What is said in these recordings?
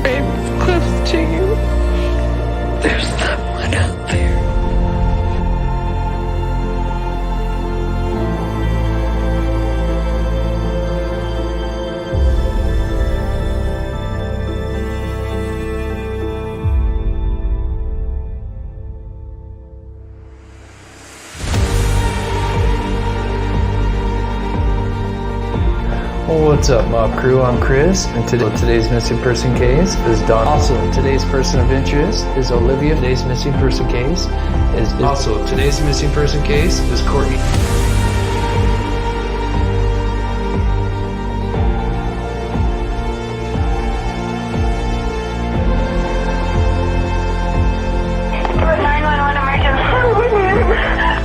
I'm close to you. There's someone out there. What's up, Mob Crew? I'm Chris, and today's missing person case is Don. Also, today's person of interest is Olivia. Today's missing person case is Courtney.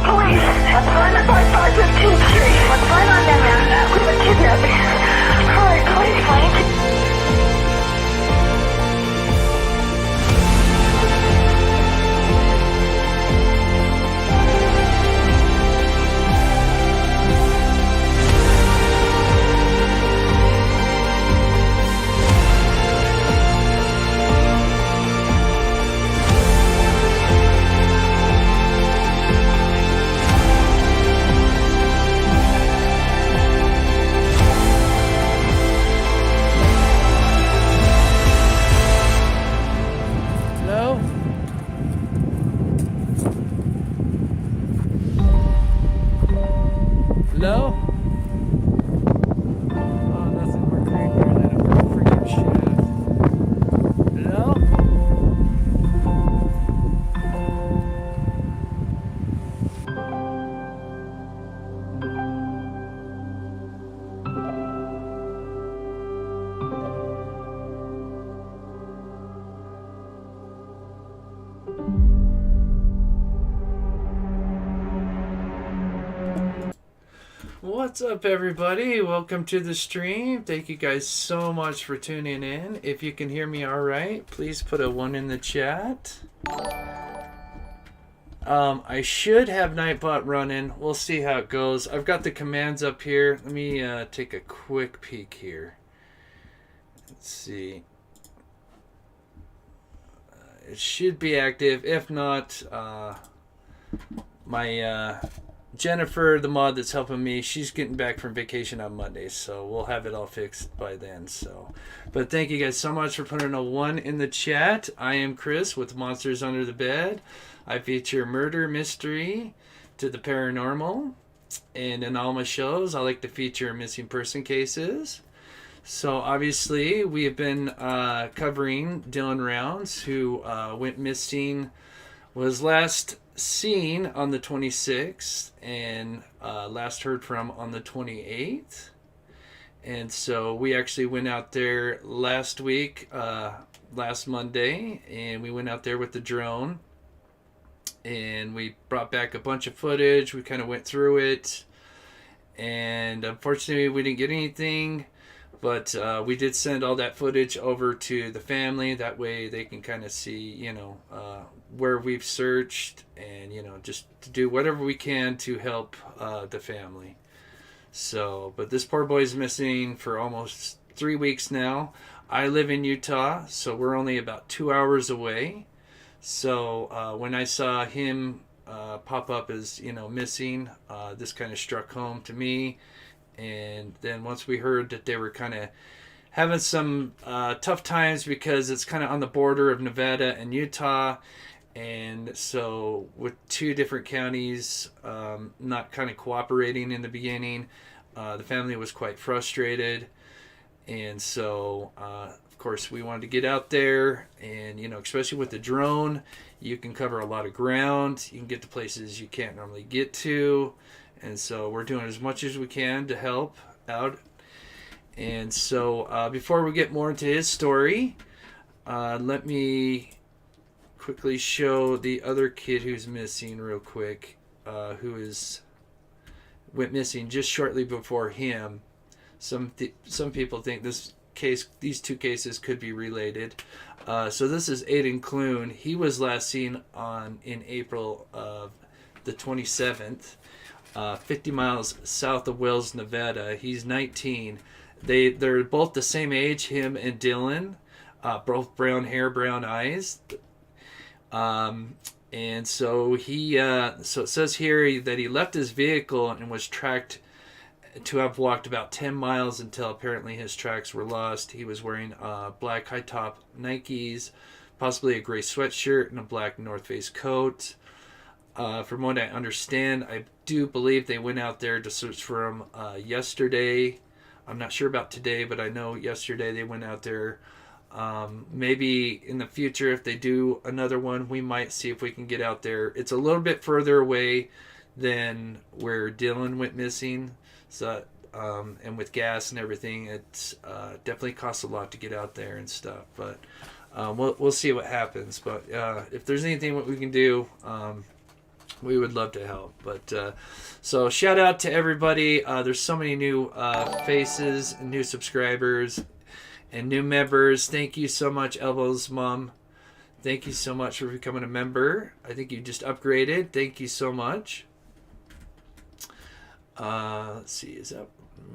Police, what's going on by 515th Street? What's going on there, man? We have a kidnapping. Alright, police, fine. Hello? Hello? Oh, nothing more creepier than a freaking shaft. Hello? What's up, everybody? Welcome to the stream. Thank you guys so much for tuning in. If you can hear me all right, please put a 1 in the chat. I should have Nightbot running. We'll see how it goes. I've got the commands up here. Let me take a quick peek here. Let's see. It should be active. If not, my Jennifer, the mod that's helping me, she's getting back from vacation on Monday, so we'll have it all fixed by then. But thank you guys so much for putting a 1 in the chat. I am Chris with Monsters Under the Bed. I feature murder, mystery to the paranormal, and in all my shows I like to feature missing person cases. So obviously we have been covering Dylan Rounds, who went missing, was last seen on the 26th and last heard from on the 28th. And so we actually went out there last week, last Monday, and we went out there with the drone and we brought back a bunch of footage. We kind of went through it, and unfortunately we didn't get anything, but we did send all that footage over to the family. That way they can kind of see, where we've searched, and, just to do whatever we can to help the family. So, but this poor boy's missing for almost 3 weeks now. I live in Utah, so we're only about 2 hours away. So when I saw him pop up as, missing, this kind of struck home to me. And then once we heard that they were kind of having some tough times because it's kind of on the border of Nevada and Utah, and so with 2 different counties not kind of cooperating in the beginning, the family was quite frustrated. And so of course we wanted to get out there, and especially with the drone, you can cover a lot of ground. You can get to places you can't normally get to. And so we're doing as much as we can to help out. And so before we get more into his story, let me quickly show the other kid who's missing real quick, who went missing just shortly before him. Some people think these 2 cases could be related. So this is Aiden Clune. He was last seen in April of the 27th. 50 miles south of Wells, Nevada. He's 19. They're both the same age, him and Dylan. both brown hair, brown eyes. And so so it says here that he left his vehicle and was tracked to have walked about 10 miles until apparently his tracks were lost. He was wearing black high top Nikes, possibly a gray sweatshirt, and a black North Face coat. From what I understand, I do believe they went out there to search for him yesterday. I'm not sure about today, but I know yesterday they went out there. Maybe in the future, if they do another one, we might see if we can get out there. It's a little bit further away than where Dylan went missing. So, and with gas and everything, it's definitely costs a lot to get out there and stuff. But we'll see what happens. But if there's anything what we can do, we would love to help. But so shout out to everybody. There's so many new faces and new subscribers and new members. Thank you so much, Elbows Mom. Thank you so much for becoming a member. I think you just upgraded. Thank you so much. Let's see, is that,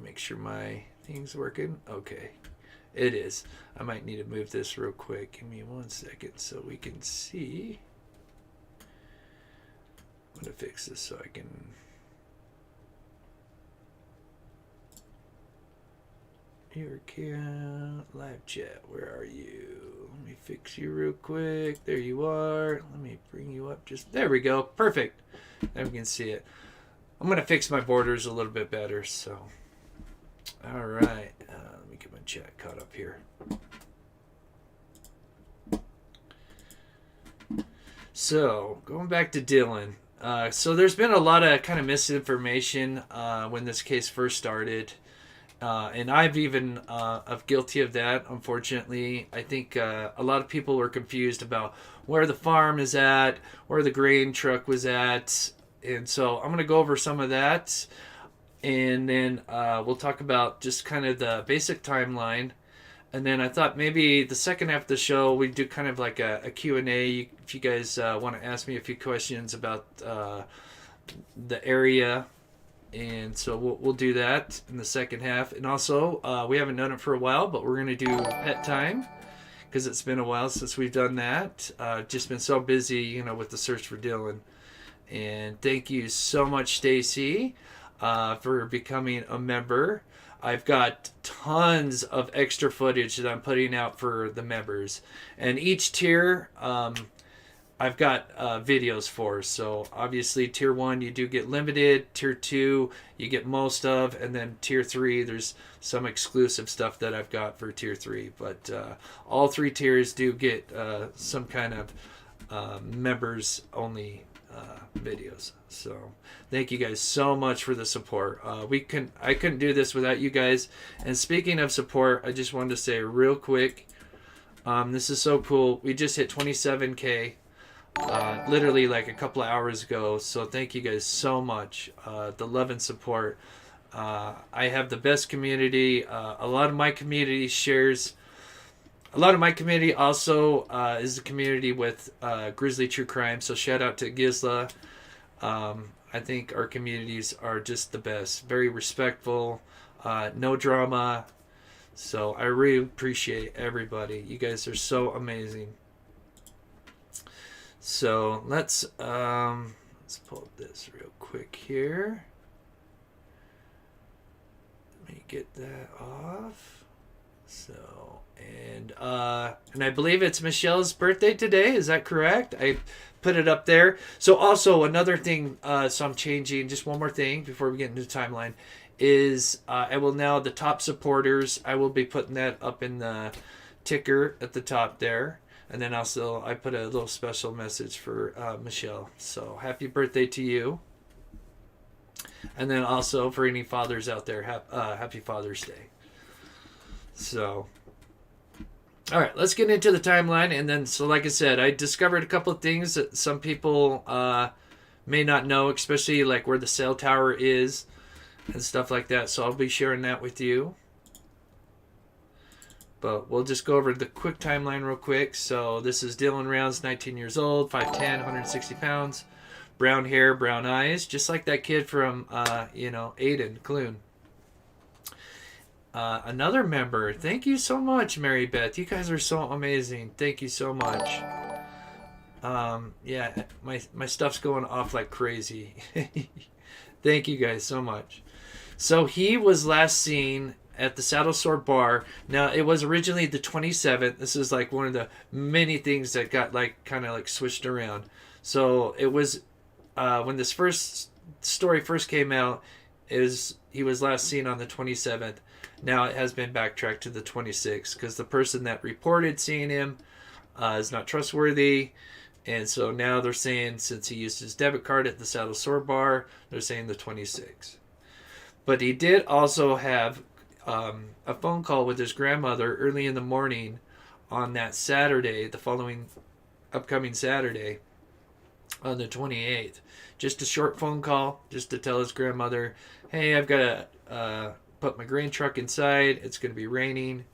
make sure my thing's working. Okay, it is. I might need to move this real quick. Give me 1 second so we can see. I'm gonna fix this so I can. Your account, live chat, where are you? Let me fix you real quick. There you are. Let me bring you up just, there we go. Perfect. Now we can see it. I'm going to fix my borders a little bit better, so. All right. Let me get my chat caught up here. So, going back to Dylan. So there's been a lot of kind of misinformation when this case first started. And I've even of guilty of that, unfortunately. I think a lot of people were confused about where the farm is at, where the grain truck was at. And so I'm going to go over some of that. And then we'll talk about just kind of the basic timeline. And then I thought maybe the second half of the show, we'd do kind of like a Q&A. If you guys want to ask me a few questions about the area. And so we'll do that in the second half. And also, we haven't done it for a while, but we're going to do pet time. Because it's been a while since we've done that. Just been so busy, with the search for Dylan. And thank you so much, Stacy, for becoming a member. I've got tons of extra footage that I'm putting out for the members. And each tier, I've got videos for. So obviously tier 1, you do get limited. Tier 2, you get most of. And then tier 3, there's some exclusive stuff that I've got for tier 3. But all 3 tiers do get some kind of members only videos. So thank you guys so much for the support. I couldn't do this without you guys. And speaking of support, I just wanted to say real quick, this is so cool. We just hit 27K literally like a couple of hours ago. So thank you guys so much. The love and support. I have the best community. A lot of my community shares. A lot of my community also is a community with Grizzly True Crime. So shout out to Gizla. I think our communities are just the best. Very respectful. No drama. So I really appreciate everybody. You guys are so amazing. So let's pull this real quick here. Let me get that off. So and I believe it's Michelle's birthday today. Is that correct? I put it up there. So also another thing. So I'm changing just one more thing before we get into the timeline. Is I will now the top supporters. I will be putting that up in the ticker at the top there. And then also I put a little special message for Michelle. So happy birthday to you. And then also for any fathers out there, happy Father's Day. So, all right, let's get into the timeline. And then, so like I said, I discovered a couple of things that some people may not know, especially like where the cell tower is and stuff like that. So I'll be sharing that with you. But we'll just go over the quick timeline real quick. So this is Dylan Rounds, 19 years old, 5'10", 160 pounds, brown hair, brown eyes, just like that kid from, Aiden Clune. Another member. Thank you so much, Mary Beth. You guys are so amazing. Thank you so much. Yeah, my stuff's going off like crazy. Thank you guys so much. So he was last seen at the Saddle Sore Bar. Now, it was originally the 27th. This is like one of the many things that got like kind of like switched around. So it was when this first story first came out, he was last seen on the 27th. Now it has been backtracked to the 26th because the person that reported seeing him is not trustworthy. And so now they're saying, since he used his debit card at the Saddle Sore Bar, they're saying the 26th. But he did also have a phone call with his grandmother early in the morning on that Saturday, the following upcoming Saturday, on the 28th. Just a short phone call, just to tell his grandmother, hey, I've got to put my grain truck inside. It's going to be raining.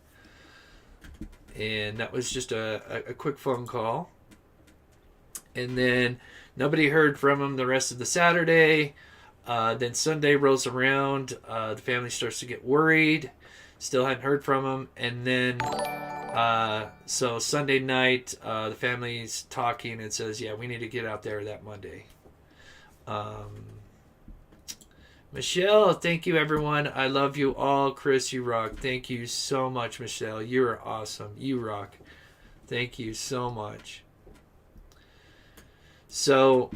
And that was just a quick phone call. And then nobody heard from him the rest of the Saturday. Then Sunday rolls around. The family starts to get worried. Still hadn't heard from him. And then, so Sunday night, the family's talking and says, yeah, we need to get out there that Monday. Michelle, thank you, everyone. I love you all. Chris, you rock. Thank you so much, Michelle. You are awesome. You rock. Thank you so much. So,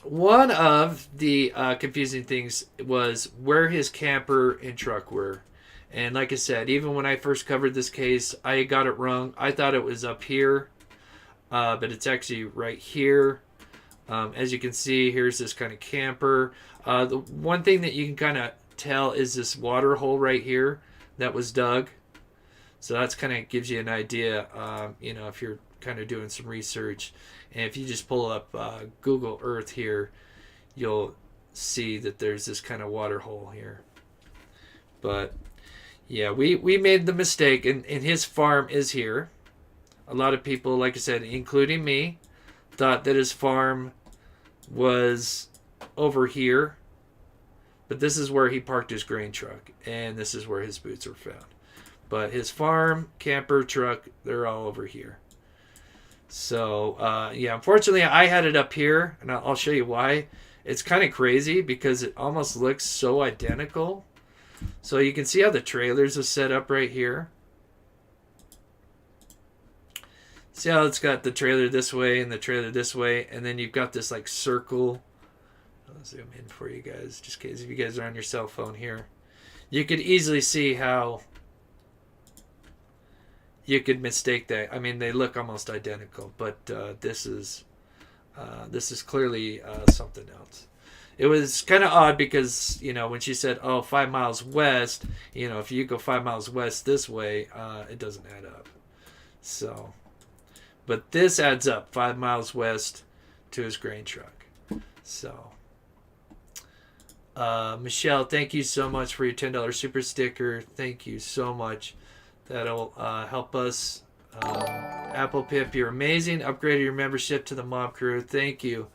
one of the confusing things was where his camper and truck were. And like I said, even when I first covered this case, I got it wrong. I thought it was up here, but it's actually right here. As you can see, here's this kind of camper. The one thing that you can kind of tell is this water hole right here that was dug. So that's kind of gives you an idea, if you're kind of doing some research. And if you just pull up Google Earth here, you'll see that there's this kind of water hole here. But yeah, we made the mistake, and his farm is here. A lot of people, like I said, including me, thought that his farm was over here. But this is where he parked his grain truck, and this is where his boots were found. But his farm, camper, truck, they're all over here. So, unfortunately, I had it up here, and I'll show you why. It's kind of crazy because it almost looks so identical. So you can see how the trailers are set up right here. See how it's got the trailer this way and the trailer this way, and then you've got this like circle. I'll zoom in for you guys, just in case if you guys are on your cell phone here. You could easily see how you could mistake that. I mean, they look almost identical, but this is clearly something else. It was kind of odd because, when she said, 5 miles west, if you go 5 miles west this way, it doesn't add up. So, but this adds up 5 miles west to his grain truck. So, Michelle, thank you so much for your $10 super sticker. Thank you so much. That'll help us. Apple Pip, you're amazing. Upgraded your membership to the Mob Crew. Thank you.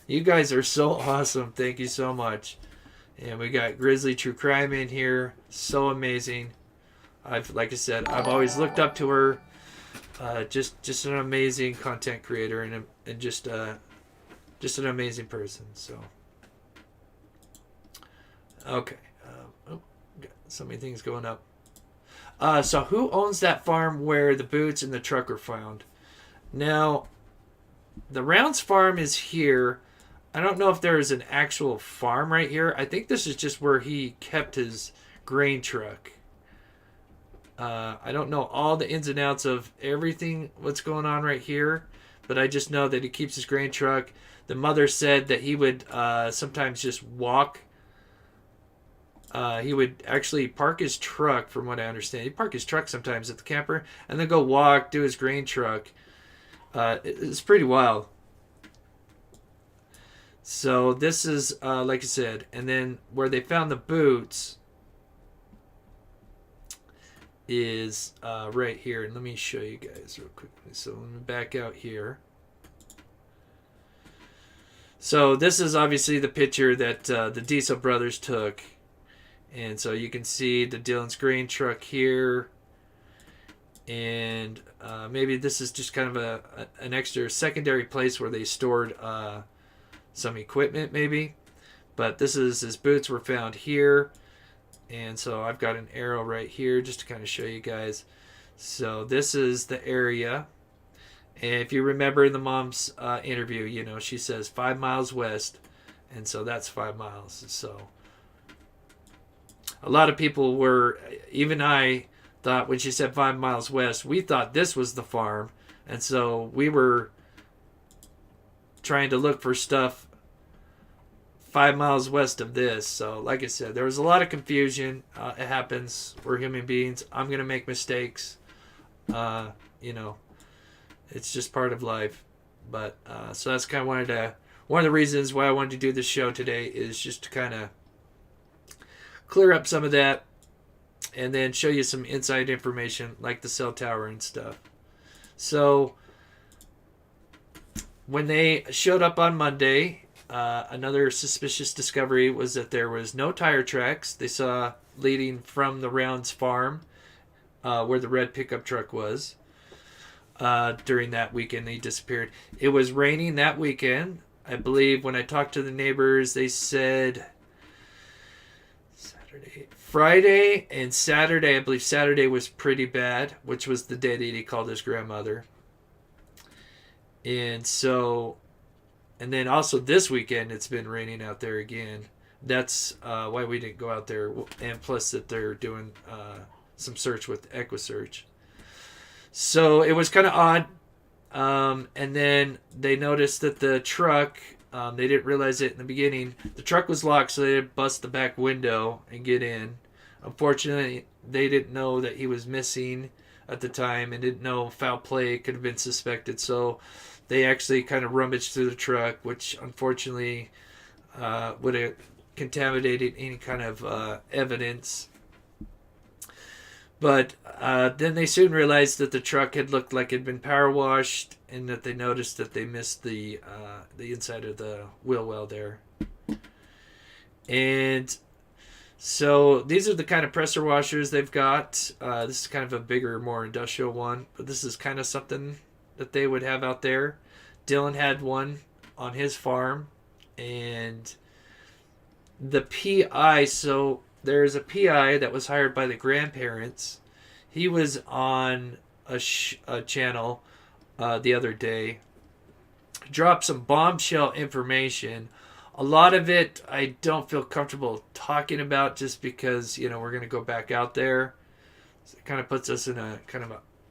You guys are so awesome. Thank you so much. And we got Grizzly True Crime in here. So amazing. Like I said, I've always looked up to her. Just an amazing content creator and just an amazing person. So, okay. Got so many things going up. So who owns that farm where the boots and the truck are found? Now, the Rounds farm is here. I don't know if there is an actual farm right here. I think this is just where he kept his grain truck. I don't know all the ins and outs of everything, what's going on right here, but I just know that he keeps his grain truck. The mother said that he would sometimes just walk. He would actually park his truck, from what I understand. He'd park his truck sometimes at the camper and then go walk, do his grain truck. It's pretty wild. So this is, like I said, and then where they found the boots is right here. And let me show you guys real quickly. So let me back out here. So this is obviously the picture that the Diesel brothers took. And so you can see the Dylan's grain truck here. And maybe this is just kind of an extra secondary place where they stored some equipment maybe. But this is his boots were found here. And so I've got an arrow right here just to kind of show you guys. So this is the area. And if you remember in the mom's interview, you know, she says 5 miles west. And so that's 5 miles. So a lot of people were, even I thought when she said 5 miles west, we thought this was the farm. And so we were trying to look for stuff 5 miles west of this. So like I said, there was a lot of confusion. It happens. We're human beings. I'm going to make mistakes. You know, it's just part of life. But so that's kind of one of the reasons why I wanted to do this show today, is just to kind of clear up some of that and then show you some inside information like the cell tower and stuff. So when they showed up on Monday, another suspicious discovery was that there was no tire tracks they saw leading from the Rounds farm where the red pickup truck was during that weekend they disappeared. It was raining that weekend. I believe when I talked to the neighbors, they said Friday and Saturday. I believe Saturday was pretty bad, which was the day that he called his grandmother. And so, and then also this weekend it's been raining out there again. That's why we didn't go out there. And plus that they're doing some search with EquiSearch. So it was kind of odd. And then they noticed that the truck, they didn't realize it in the beginning. The truck was locked, so they had to bust the back window and get in. Unfortunately, they didn't know that he was missing at the time and didn't know foul play could have been suspected. So they actually kind of rummaged through the truck, which unfortunately would have contaminated any kind of evidence. But then they soon realized that the truck had looked like it had been power washed, and that they noticed that they missed the inside of the wheel well there. And so these are the kind of pressure washers they've got. This is kind of a bigger, more industrial one, but this is kind of something that they would have out there. Dylan had one on his farm, and the PI, so there's a PI that was hired by the grandparents. He was on a channel the other day, dropped some bombshell information. A lot of it I don't feel comfortable talking about, just because, you know, we're going to go back out there. So it kind of puts us in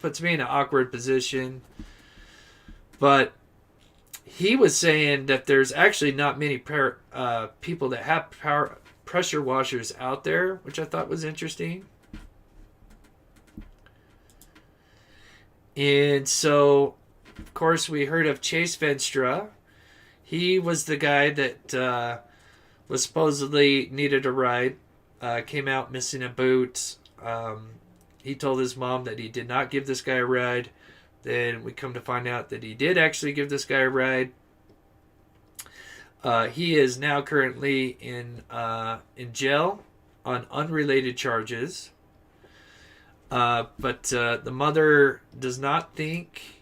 puts me in an awkward position. But he was saying that there's actually not many people that have pressure washers out there, which I thought was interesting. And so, of course, we heard of Chase Venstra. He was the guy that was supposedly needed a ride, came out missing a boot. He told his mom that he did not give this guy a ride. Then we come to find out that he did actually give this guy a ride. He is now currently in jail on unrelated charges. But the mother does not think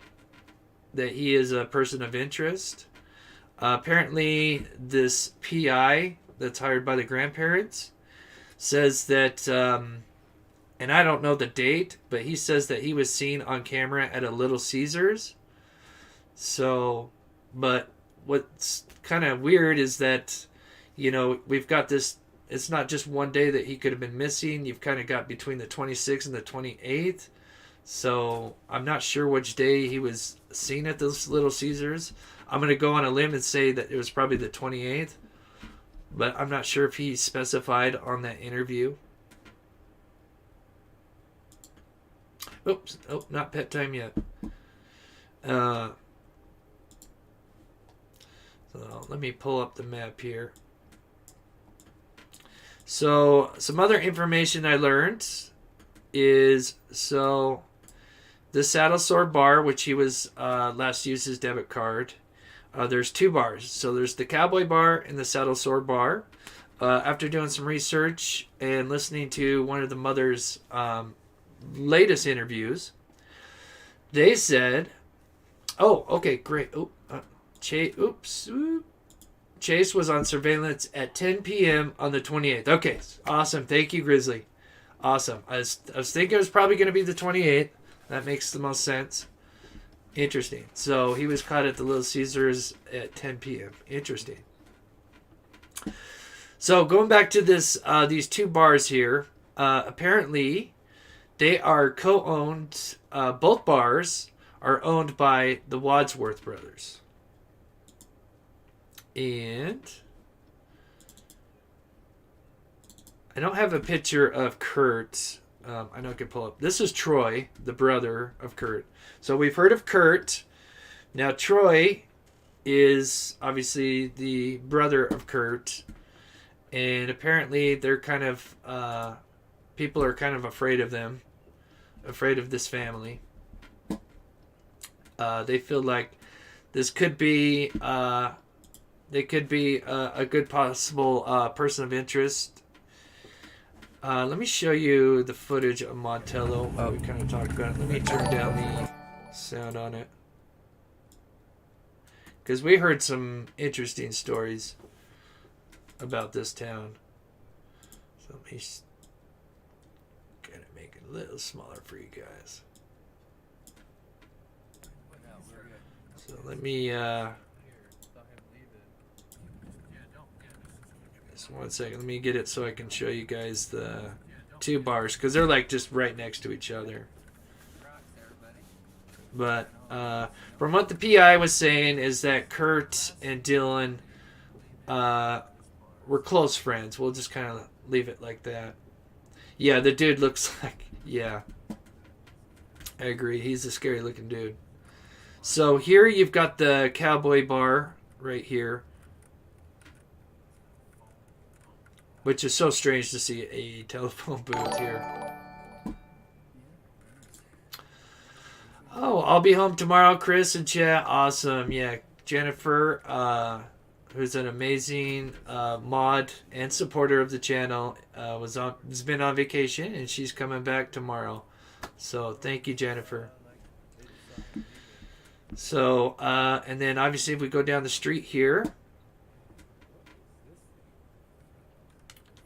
that he is a person of interest. Apparently, this PI that's hired by the grandparents says that, and I don't know the date, but he says that he was seen on camera at a Little Caesars. So, but what's kind of weird is that, you know, we've got this, it's not just one day that he could have been missing. You've kind of got between the 26th and the 28th. So I'm not sure which day he was seen at those Little Caesars. I'm going to go on a limb and say that it was probably the 28th. But I'm not sure if he specified on that interview. Oops. Oh, not pet time yet. So let me pull up the map here. So some other information I learned is, so the Saddle Sore bar, which he was last used his debit card. There's two bars. So there's the Cowboy bar and the Saddle Sore bar. after doing some research and listening to one of the mother's latest interviews, they said, "Oh, okay, great. Chase was on surveillance at 10 p.m. on the 28th. Okay, awesome. Thank you, Grizzly. Awesome. I was thinking it was probably going to be the 28th. That makes the most sense. Interesting. So he was caught at the Little Caesars at 10 p.m. Interesting. So going back to this, these two bars here, apparently they are co-owned. Both bars are owned by the Wadsworth brothers. And I don't have a picture of Kurt. I know I can pull up. This is Troy, the brother of Kurt. So we've heard of Kurt. Now Troy is obviously the brother of Kurt. And apparently they're kind of, people are kind of afraid of them. Afraid of this family. They feel like this could be, they could be a good possible person of interest. Let me show you the footage of Montello. We kind of talked about it. Let me turn down the sound on it. Because we heard some interesting stories about this town. So let me kind of make it a little smaller for you guys. So let me... just one second. Let me get it so I can show you guys the two bars. Because they're like just right next to each other. But from what the PI was saying is that Kurt and Dylan were close friends. We'll just kind of leave it like that. Yeah, the dude looks like... Yeah. I agree. He's a scary looking dude. So here you've got the cowboy bar right here. Which is so strange to see a telephone booth here. Oh, I'll be home tomorrow, Chris and chat. Awesome. Yeah, Jennifer, who's an amazing mod and supporter of the channel, has been on vacation, and she's coming back tomorrow. So thank you, Jennifer. So, and then obviously if we go down the street here,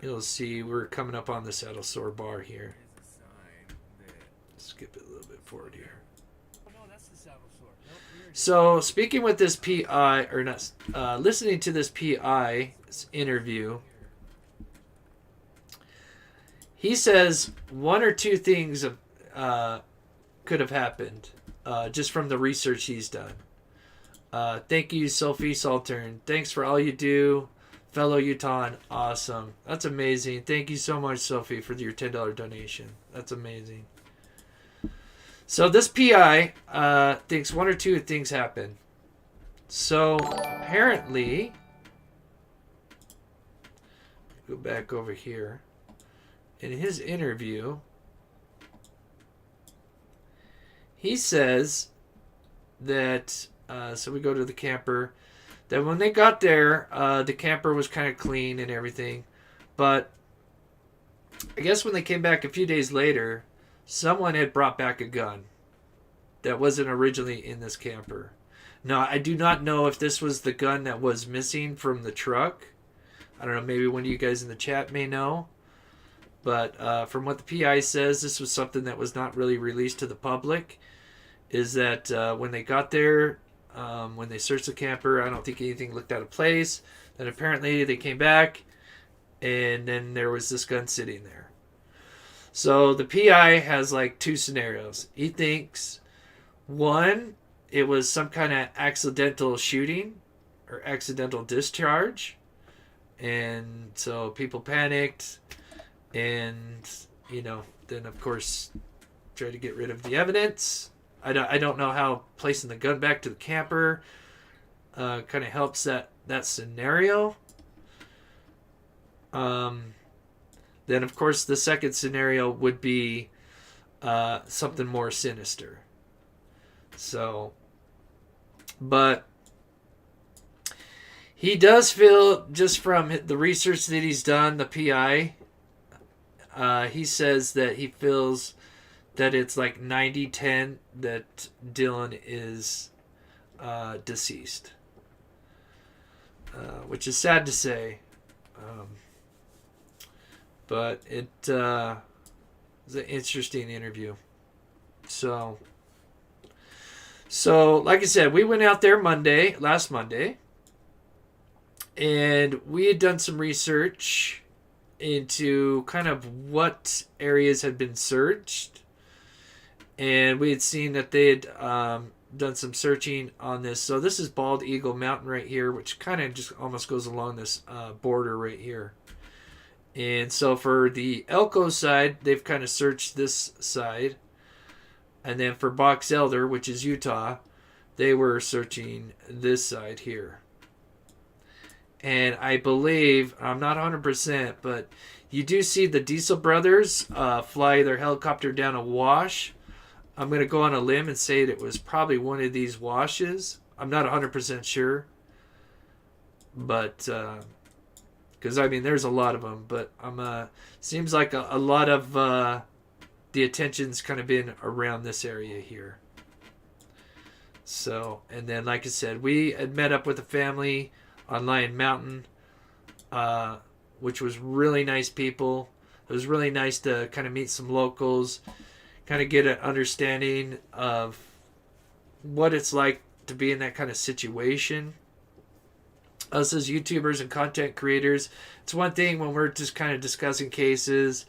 you'll see we're coming up on the Saddle Sore bar here. Skip it a little bit forward here. So speaking with this PI, or not, listening to this PI's interview, he says one or two things could have happened just from the research he's done. Thank you, Sophie Saltern. Thanks for all you do. Fellow Utah, awesome. That's amazing. Thank you so much, Sophie, for your $10 donation. That's amazing. So this PI thinks one or two things happen. So apparently, go back over here. In his interview, he says that, so we go to the camper, that when they got there, the camper was kind of clean and everything. But I guess when they came back a few days later, someone had brought back a gun that wasn't originally in this camper. Now, I do not know if this was the gun that was missing from the truck. I don't know, maybe one of you guys in the chat may know. But from what the PI says, this was something that was not really released to the public. Is that when they got there, when they searched the camper, I don't think anything looked out of place. Then apparently they came back, and then there was this gun sitting there. So the PI has like two scenarios. He thinks, one, it was some kind of accidental shooting or accidental discharge. And so people panicked and, you know, then of course try to get rid of the evidence. I don't know how placing the gun back to the camper kind of helps that scenario. Then, of course, the second scenario would be something more sinister. So, but He does feel, just from the research that he's done, the PI, he says that he feels that it's like 90-10 that Dylan is deceased. Which is sad to say. But it was an interesting interview. So, like I said, we went out there last Monday, and we had done some research into kind of what areas had been searched, and we had seen that they had done some searching on this. So this is Bald Eagle Mountain right here, which kind of just almost goes along this border right here. And so for the Elko side, they've kind of searched this side. And then for Box Elder, which is Utah, they were searching this side here. And I believe, I'm not 100%, but you do see the Diesel brothers fly their helicopter down a wash. I'm going to go on a limb and say that it was probably one of these washes. I'm not 100% sure. But, because, I mean, there's a lot of them. But seems like a lot of the attention's kind of been around this area here. So, and then, like I said, we had met up with a family on Lion Mountain, which was really nice people. It was really nice to kind of meet some locals, kind of get an understanding of what it's like to be in that kind of situation. Us as YouTubers and content creators, it's one thing when we're just kind of discussing cases.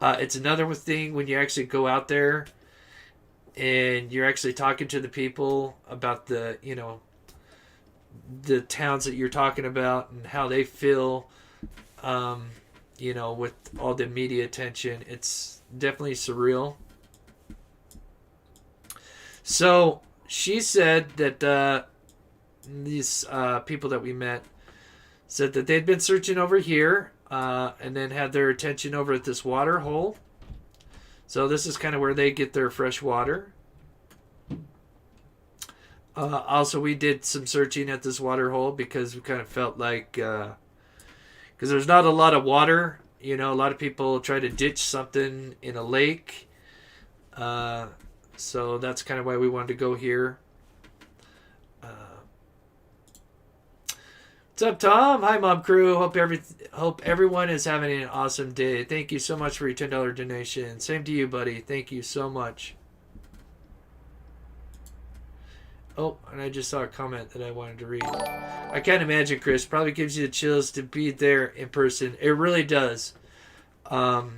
It's another thing when you actually go out there and you're actually talking to the people about the towns that you're talking about and how they feel, with all the media attention. It's definitely surreal. So she said that these people that we met said that they'd been searching over here and then had their attention over at this water hole. So this is kind of where they get their fresh water. Also, we did some searching at this water hole because we kind of felt like, because there's not a lot of water. A lot of people try to ditch something in a lake. So that's kind of why we wanted to go here. What's up, Tom? Hi, Mob Crew. Hope everyone is having an awesome day. Thank you so much for your $10 donation. Same to you, buddy. Thank you so much. Oh, and I just saw a comment that I wanted to read. I can't imagine, Chris. Probably gives you the chills to be there in person. It really does. But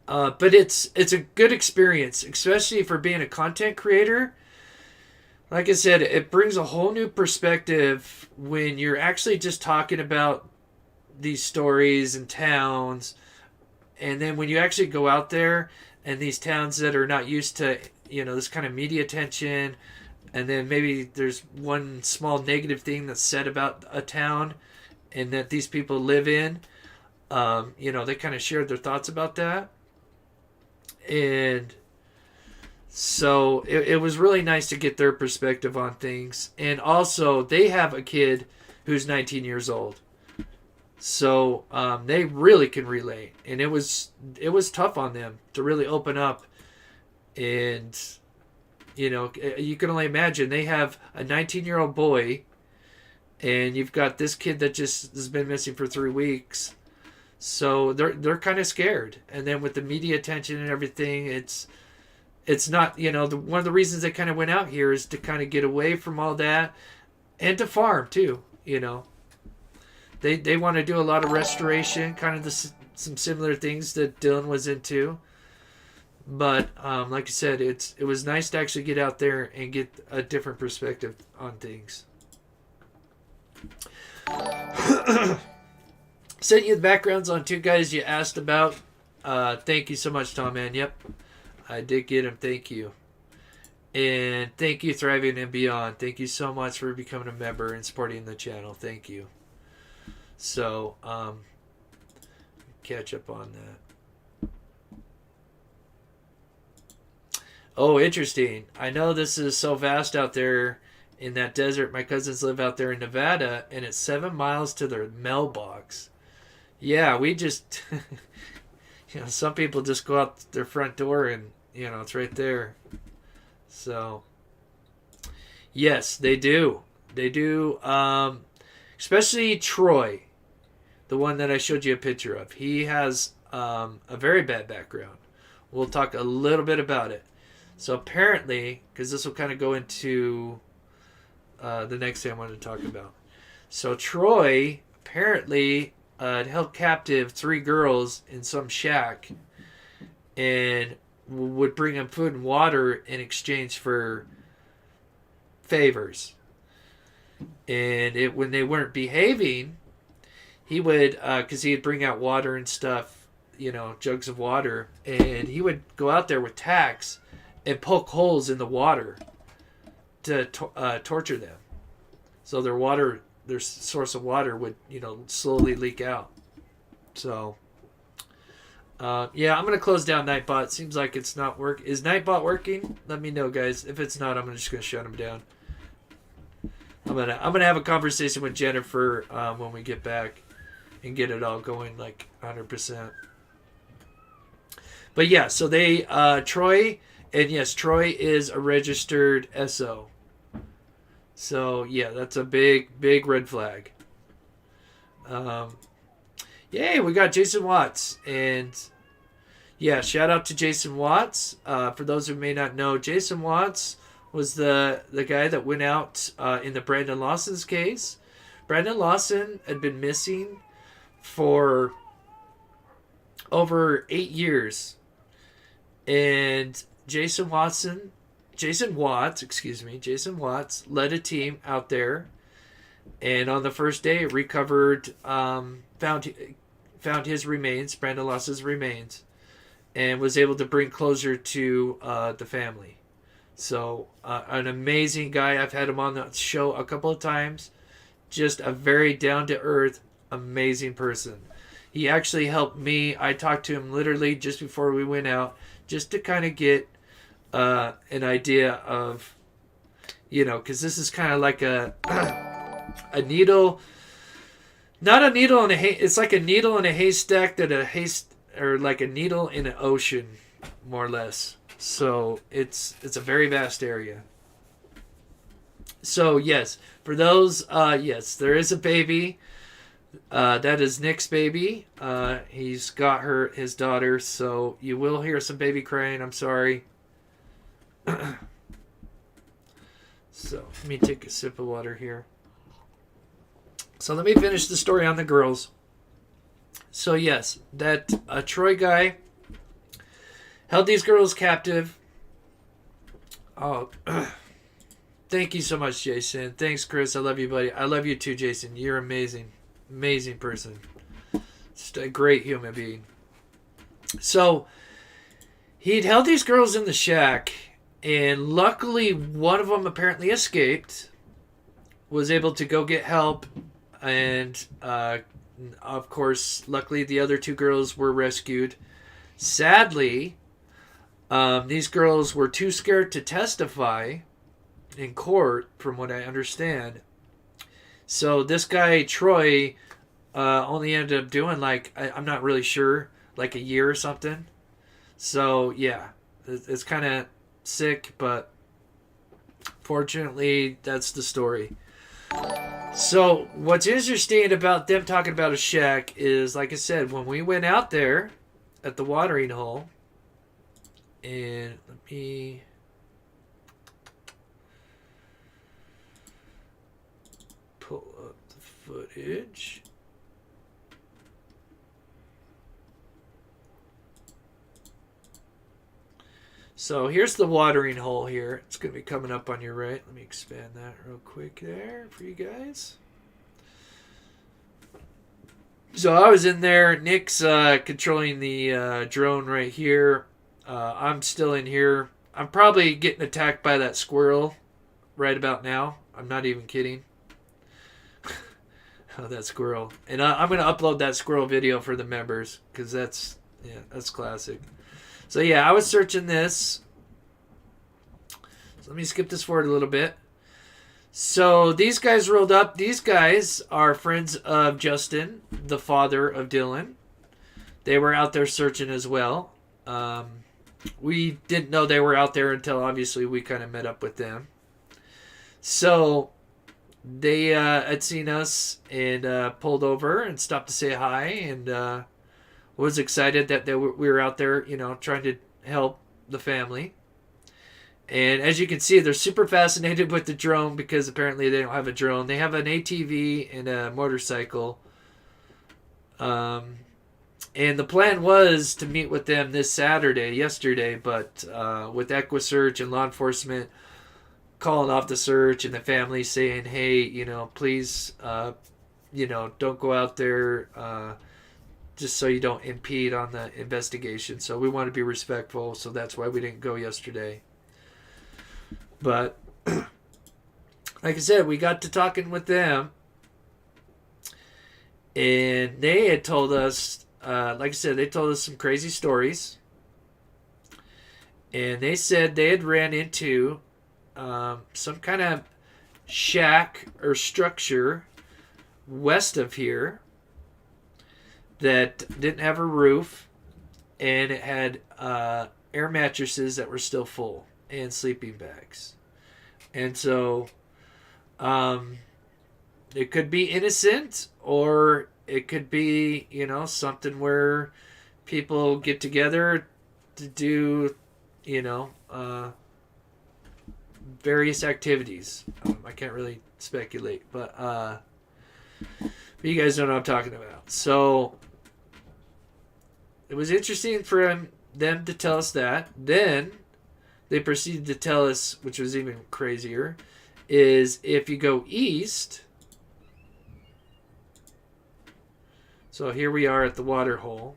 it's a good experience, especially for being a content creator. Like I said, it brings a whole new perspective when you're actually just talking about these stories and towns. And then when you actually go out there and these towns that are not used to, this kind of media attention, and then maybe there's one small negative thing that's said about a town and that these people live in, they kind of shared their thoughts about that. And so it was really nice to get their perspective on things. And also, they have a kid who's 19 years old. So they really can relate. And it was tough on them to really open up. And, you can only imagine. They have a 19-year-old boy. And you've got this kid that just has been missing for 3 weeks. So they're kind of scared. And then with the media attention and everything, it's not, one of the reasons they kind of went out here is to kind of get away from all that and to farm too, They want to do a lot of restoration, kind of some similar things that Dylan was into. But like I said, it was nice to actually get out there and get a different perspective on things. Sent you the backgrounds on 2 guys you asked about. Thank you so much, Tom, man. Yep. I did get him. Thank you. And thank you, Thriving and Beyond. Thank you so much for becoming a member and supporting the channel. Thank you. So, catch up on that. Oh, interesting. I know this is so vast out there in that desert. My cousins live out there in Nevada, and it's 7 miles to their mailbox. Yeah, we just, some people just go out their front door and, it's right there. So, yes, they do. They do. Especially Troy, the one that I showed you a picture of. He has a very bad background. We'll talk a little bit about it. So apparently, because this will kind of go into the next thing I want to talk about. So Troy apparently held captive 3 girls in some shack and would bring them food and water in exchange for favors. And when they weren't behaving, he would, because he'd bring out water and stuff, jugs of water, and he would go out there with tacks and poke holes in the water to torture them. So their source of water would, slowly leak out. So, I'm going to close down Nightbot. Seems like it's not working. Is Nightbot working? Let me know, guys. If it's not, I'm just going to shut him down. I'm gonna have a conversation with Jennifer when we get back and get it all going like 100%. But yeah, so they Troy, and yes, Troy is a registered SO. So yeah, that's a big red flag. Yay, we got Jason Watts, and yeah, shout out to Jason Watts. For those who may not know, Jason Watts was the guy that went out in the Brandon Lawson's case. Brandon Lawson had been missing for over 8 years. And Jason Watts led a team out there. And on the first day, recovered, found his remains, Brandon Lawson's remains, and was able to bring closure to the family. So, an amazing guy. I've had him on the show a couple of times. Just a very down-to-earth, amazing person. He actually helped me. I talked to him literally just before we went out, just to kind of get an idea of, because this is kind of like a needle, not a needle in a it's like a needle in a haystack or like a needle in an ocean, more or less. So it's a very vast area. So yes, for those, yes, there is a baby. That is Nick's baby. He's got his daughter. So you will hear some baby crying. I'm sorry. So let me take a sip of water here. So let me finish the story on the girls. So yes, that Troy guy held these girls captive. Oh, thank you so much, Jason. Thanks, Chris. I love you, buddy. I love you too, Jason. You're amazing. Amazing person. Just a great human being. So, he'd held these girls in the shack, and luckily one of them apparently escaped, was able to go get help, and of course, luckily the other 2 girls were rescued. Sadly, these girls were too scared to testify in court, from what I understand. So this guy, Troy, only ended up doing I'm not really sure, like a year or something. So yeah, it's kind of sick, but fortunately, that's the story. So what's interesting about them talking about a shack is, like I said, when we went out there at the watering hole, and let me pull up the footage. So here's the watering hole here. It's going to be coming up on your right. Let me expand that real quick there for you guys. So I was in there. Nick's controlling the drone right here. I'm still in here. I'm probably getting attacked by that squirrel right about now. I'm not even kidding. Oh, that squirrel. And I'm going to upload that squirrel video for the members, because that's classic. So yeah, I was searching this. So let me skip this forward a little bit. So these guys rolled up. These guys are friends of Justin, the father of Dylan. They were out there searching as well. We didn't know they were out there until obviously we kind of met up with them. So they had seen us and pulled over and stopped to say hi, and was excited that we were out there, trying to help the family. And as you can see, they're super fascinated with the drone because apparently they don't have a drone. They have an ATV and a motorcycle. And the plan was to meet with them this yesterday, but with EquiSearch and law enforcement calling off the search and the family saying, hey, please, don't go out there just so you don't impede on the investigation. So we want to be respectful, so that's why we didn't go yesterday. But like I said, we got to talking with them, and they had told us, like I said, they told us some crazy stories. And they said they had ran into some kind of shack or structure west of here that didn't have a roof, and it had air mattresses that were still full and sleeping bags. And so it could be innocent, or it could be, something where people get together to do, various activities. I can't really speculate, but you guys know what I'm talking about. So it was interesting for them to tell us that. Then they proceeded to tell us, which was even crazier, is if you go east. So here we are at the water hole.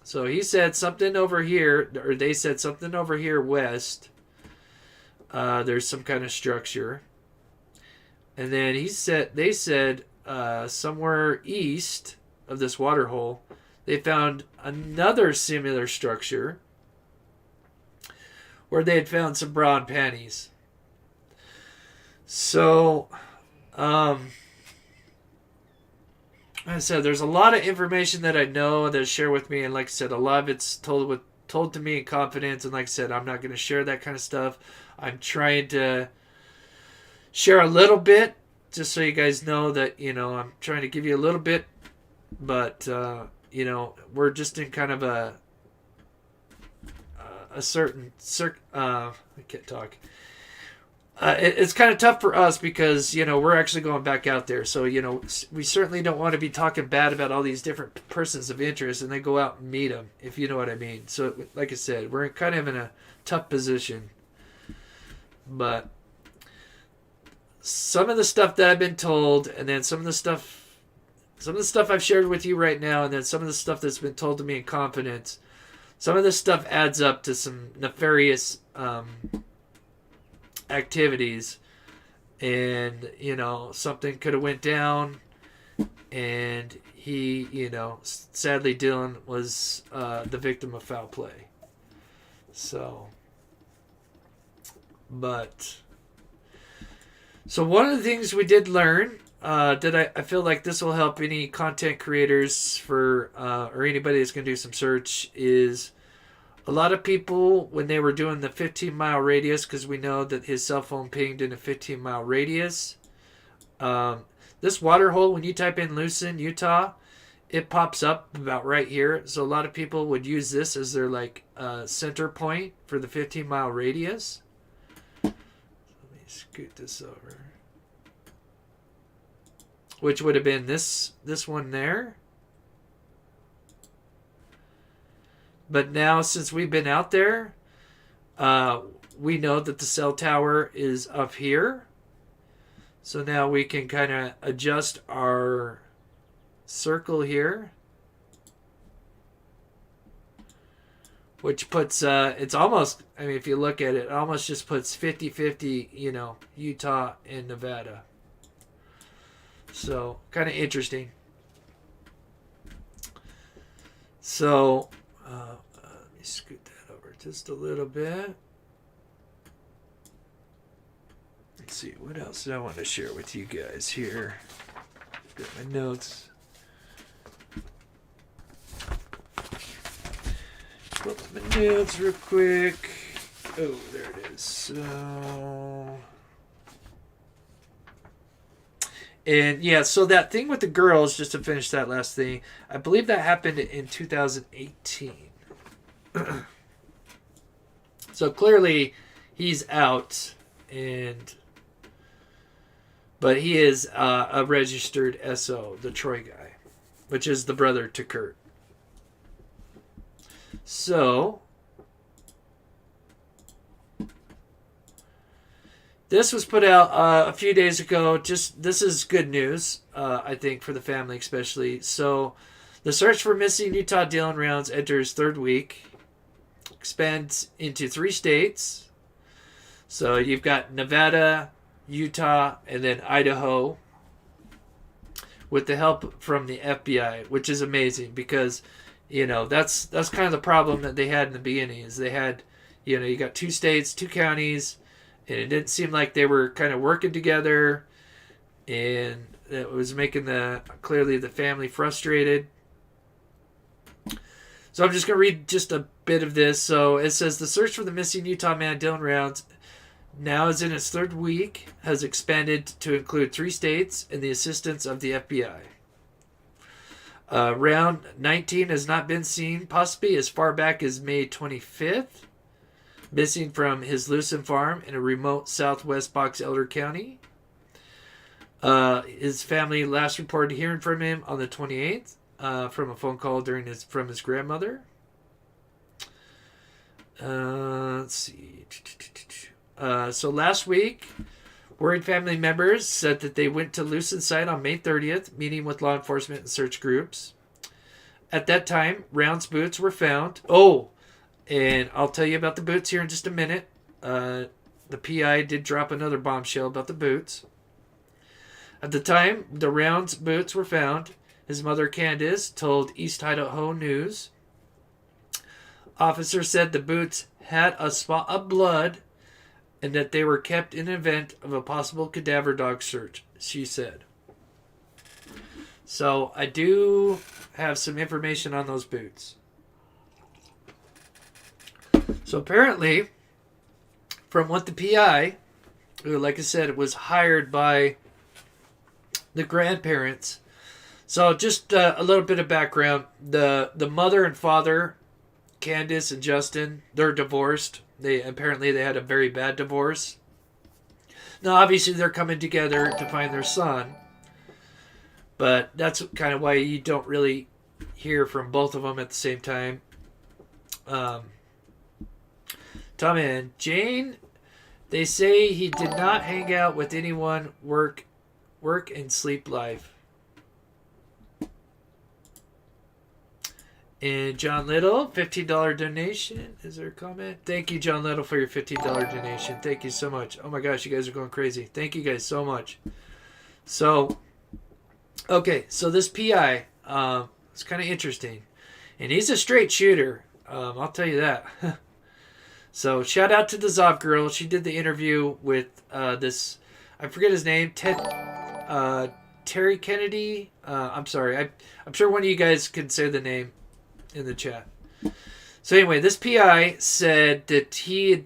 So he said something over here, or they said something over here west. There's some kind of structure. And then they said somewhere east of this water hole, they found another similar structure where they had found some bra and panties. So, like I said, there's a lot of information that I know that share with me, and like I said, a lot of it's told to me in confidence. And like I said, I'm not going to share that kind of stuff. I'm trying to share a little bit, just so you guys know that I'm trying to give you a little bit, but we're just in kind of a certain I can't talk. It's kind of tough for us because, we're actually going back out there. So, we certainly don't want to be talking bad about all these different persons of interest and then go out and meet them, if you know what I mean. So, like I said, we're kind of in a tough position. But some of the stuff that I've been told, and then some of the stuff I've shared with you right now, and then some of the stuff that's been told to me in confidence, some of this stuff adds up to some nefarious activities, and something could have went down, and he sadly Dylan was the victim of foul play. So one of the things we did learn that I feel like this will help any content creators for or anybody that's going to do some search is a lot of people, when they were doing the 15-mile radius, because we know that his cell phone pinged in a 15-mile radius. This water hole, when you type in Lucin, Utah, it pops up about right here. So a lot of people would use this as their center point for the 15-mile radius. Let me scoot this over. Which would have been this one there. But now, since we've been out there, we know that the cell tower is up here. So now we can kind of adjust our circle here. Which puts, it's almost, if you look at it, it almost just puts 50-50, Utah and Nevada. So, kind of interesting. So, let me scoot that over just a little bit. see, what else did I want to share with you guys here? Got my notes. Pull up my notes real quick. Oh, there it is. So... And yeah, so that thing with the girls, just to finish that last thing, I believe that happened in 2018. So clearly he's out, but he is a registered SO, the Troy guy, which is the brother to Kurt. So this was put out a few days ago. This is good news, I think, for the family especially. So, the search for missing Utah Dylan Rounds enters third week. Expands into 3 states. So, you've got Nevada, Utah, and then Idaho. With the help from the FBI, which is amazing because, that's kind of the problem that they had in the beginning. Is they had, you got 2 states, 2 counties. And it didn't seem like they were kind of working together, and it was making clearly the family frustrated. So I'm just going to read just a bit of this. So it says, the search for the missing Utah man Dylan Rounds now is in its 3rd week, has expanded to include 3 states and the assistance of the FBI. Round 19 has not been seen, possibly as far back as May 25th. Missing from his Lucin farm in a remote southwest Box Elder County. His family last reported hearing from him on the 28th from a phone call from his grandmother. Let's see. So last week, worried family members said that they went to Lucin site on May 30th, meeting with law enforcement and search groups. At that time, Round's boots were found. Oh! And I'll tell you about the boots here in just a minute. The PI did drop another bombshell about the boots. At the time the Rounds boots were found, his mother Candace told East Idaho News. Officers said the boots had a spot of blood and that they were kept in event of a possible cadaver dog search, she said. So I do have some information on those boots. So apparently, from what the PI, who, like I said, it was hired by the grandparents. So just a little bit of background. The mother and father, Candace and Justin, they're divorced. They had a very bad divorce. Now, obviously, they're coming together to find their son. But that's kind of why you don't really hear from both of them at the same time. Tom and Jane, they say he did not hang out with anyone work and sleep life. And John Little, $15 donation. Is there a comment? Thank you, John Little, for your $15 donation. Thank you so much. Oh my gosh, you guys are going crazy. Thank you guys so much. So, okay, so this PI, it's kind of interesting. And he's a straight shooter. I'll tell you that. So, shout out to the Zov girl. She did the interview with this, I forget his name, Terry Kennedy. I'm sorry. I'm sure one of you guys can say the name in the chat. So, anyway, this PI said that he had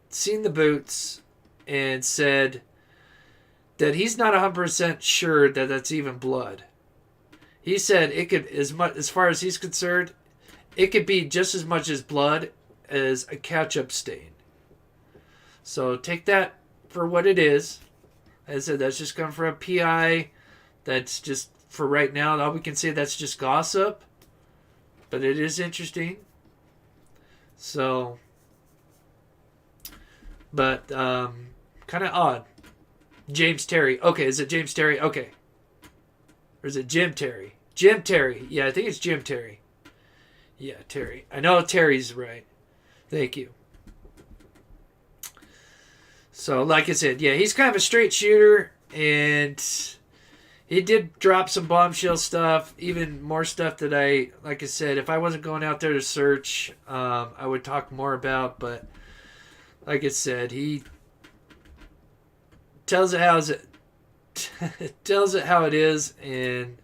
seen the boots and said that he's not 100% sure that that's even blood. He said it could, as far as he's concerned, it could be just as much as blood as a ketchup stain. So take that for what it is. As I said, that's just coming from a PI. That's just, for right now, all we can say, that's just gossip. But it is interesting. So, but kind of odd. James Terry. Okay, is it James Terry? Okay. Or is it Jim Terry? Jim Terry. Yeah, I think it's Jim Terry. Yeah, Terry. I know Terry's right. Thank you. So, like I said, yeah, he's kind of a straight shooter, and he did drop some bombshell stuff, even more stuff that like I said, if I wasn't going out there to search, I would talk more about, but like I said, tells it it tells it how it is, and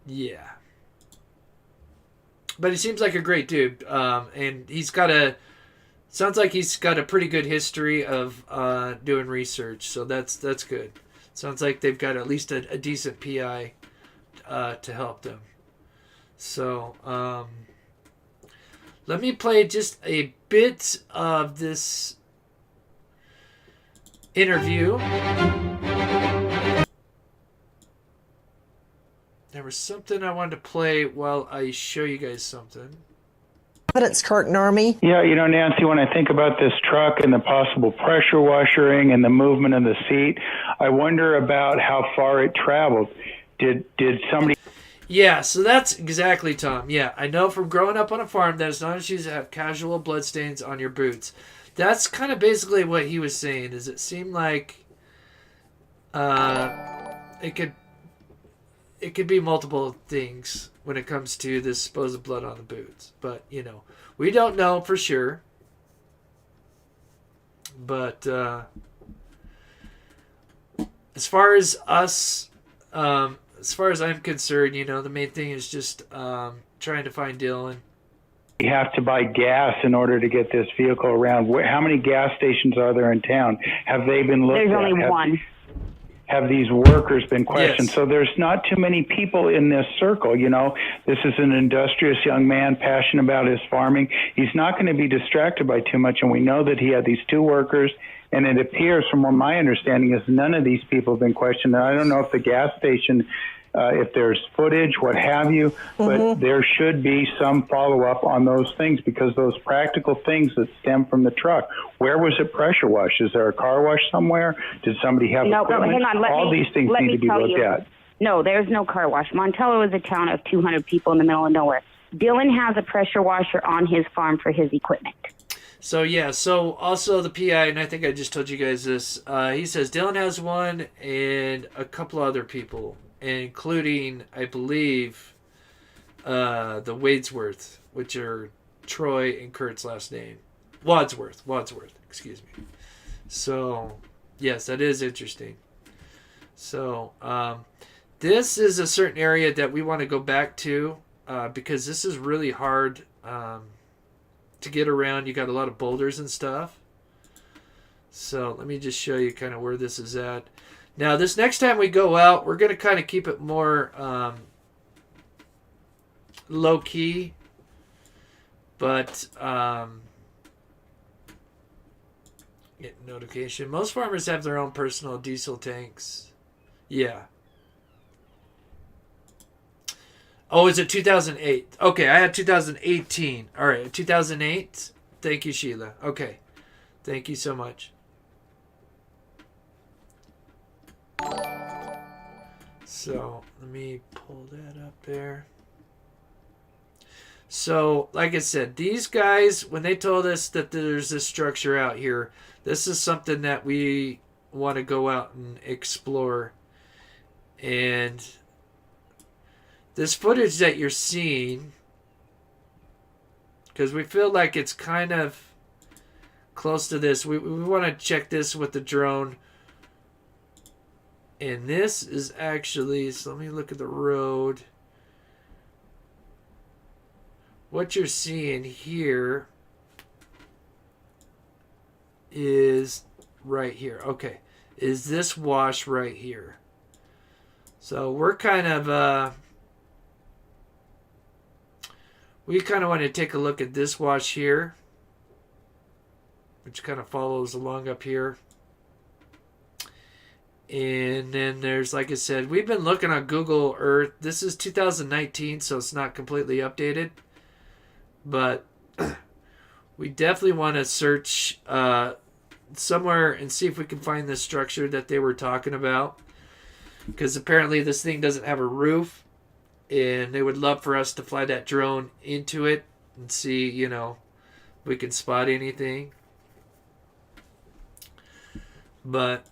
yeah. But he seems like a great dude, and sounds like he's got a pretty good history of doing research, so that's good. Sounds like they've got at least a decent PI to help them. So let me play just a bit of this interview. There was something I wanted to play while I show you guys something. Evidence, Kurt Normie. Yeah, Nancy, when I think about this truck and the possible pressure washing and the movement of the seat, I wonder about how far it traveled. Did somebody... Yeah, so that's exactly, Tom. Yeah, I know from growing up on a farm that as long as you have casual bloodstains on your boots. That's kind of basically what he was saying, is it seemed like it could be multiple things when it comes to this supposed blood on the boots. But, we don't know for sure. But as far as us, as far as I'm concerned, the main thing is just trying to find Dylan. You have to buy gas in order to get this vehicle around. How many gas stations are there in town? Have they been looked at? There's only one. Have these workers been questioned? Yes. So there's not too many people in this circle. This is an industrious young man, passionate about his farming. He's not going to be distracted by too much, and we know that he had these two workers, and it appears from what my understanding is none of these people have been questioned. And I don't know if the gas station, if there's footage, what have you, but there should be some follow-up on those things, because those practical things that stem from the truck. Where was it pressure washed? Is there a car wash somewhere? Did somebody have equipment? Hang on. All these things need to be looked at. No, there's no car wash. Montello is a town of 200 people in the middle of nowhere. Dylan has a pressure washer on his farm for his equipment. So also the PI, and I think I just told you guys this, he says Dylan has one and a couple other people, including, I believe, the Wadesworth, which are Troy and Kurt's last name. Wadsworth, excuse me. So, yes, that is interesting. So, this is a certain area that we want to go back to, because this is really hard to get around. You got a lot of boulders and stuff. So, let me just show you kind of where this is at. Now, this next time we go out, we're going to kind of keep it more low-key. But, get notification. Most farmers have their own personal diesel tanks. Yeah. Oh, is it 2008? Okay, I had 2018. All right, 2008. Thank you, Sheila. Okay. Thank you so much. So, let me pull that up there. So, like I said, these guys, when they told us that there's this structure out here, this is something that we want to go out and explore. And this footage that you're seeing, because we feel like it's kind of close to this, we want to check this with the drone. And this is actually, so let me look at the road. What you're seeing here is right here. Okay. Is this wash right here? So we're kind of, we kind of want to take a look at this wash here, which kind of follows along up here. And then there's, like I said, we've been looking on Google Earth. This is 2019, so it's not completely updated. But we definitely want to search somewhere and see if we can find this structure that they were talking about. Because apparently this thing doesn't have a roof. And they would love for us to fly that drone into it and see, if we can spot anything. But,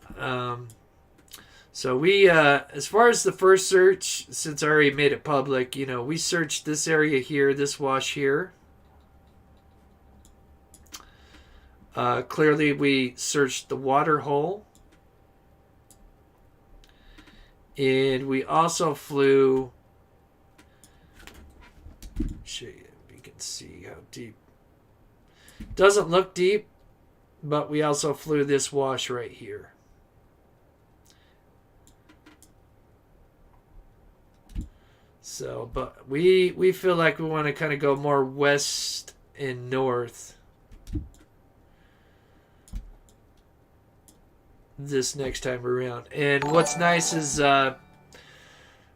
so we, as far as the first search, since I already made it public, we searched this area here, this wash here. Clearly we searched the water hole. And we also flew, show you, you can see how deep. Doesn't look deep, but we also flew this wash right here. So, but we feel like we want to kind of go more west and north this next time around. And what's nice is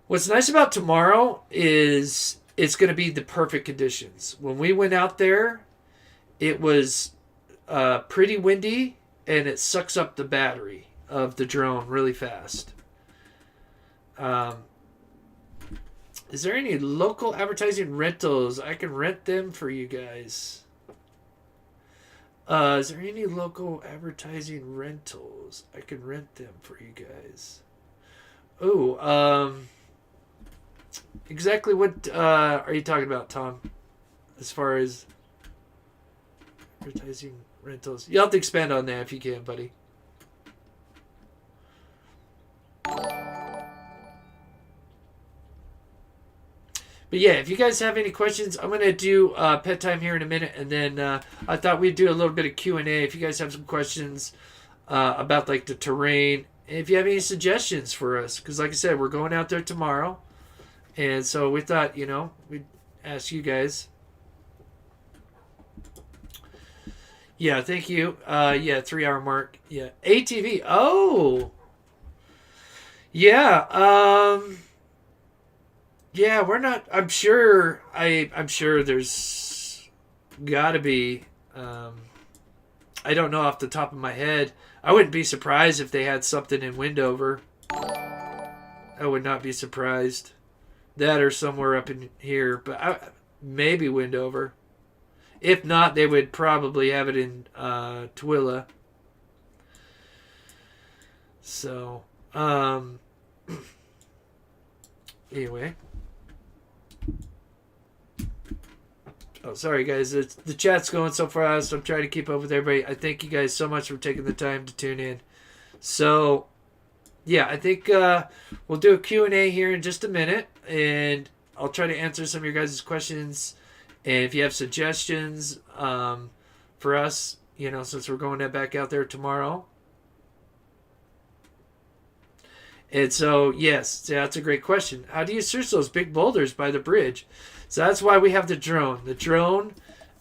what's nice about tomorrow is it's going to be the perfect conditions. When we went out there, it was pretty windy, and it sucks up the battery of the drone really fast. Is there any local advertising rentals? I can rent them for you guys. Is there any local advertising rentals? I can rent them for you guys. Oh, exactly what are you talking about, Tom? As far as advertising rentals. You'll have to expand on that if you can, buddy. But yeah, if you guys have any questions, I'm going to do pet time here in a minute. And then I thought we'd do a little bit of Q&A. If you guys have some questions about like the terrain. And if you have any suggestions for us. Because like I said, we're going out there tomorrow. And so we thought, you know, we'd ask you guys. Yeah, thank you. Yeah, 3-hour mark. Yeah. ATV. Oh. Yeah. Yeah, we're not. I'm sure there's got to be. I don't know off the top of my head. I wouldn't be surprised if they had something in Wendover. I would not be surprised. That or somewhere up in here, but maybe Wendover. If not, they would probably have it in Tooele. So, anyway. Oh, sorry, guys. The chat's going so fast. I'm trying to keep up with everybody. I thank you guys so much for taking the time to tune in. So, yeah, I think we'll do a Q&A here in just a minute. And I'll try to answer some of your guys' questions. And if you have suggestions for us, you know, since we're going back out there tomorrow. And so, yes, that's a great question. How do you search those big boulders by the bridge? So that's why we have the drone. The drone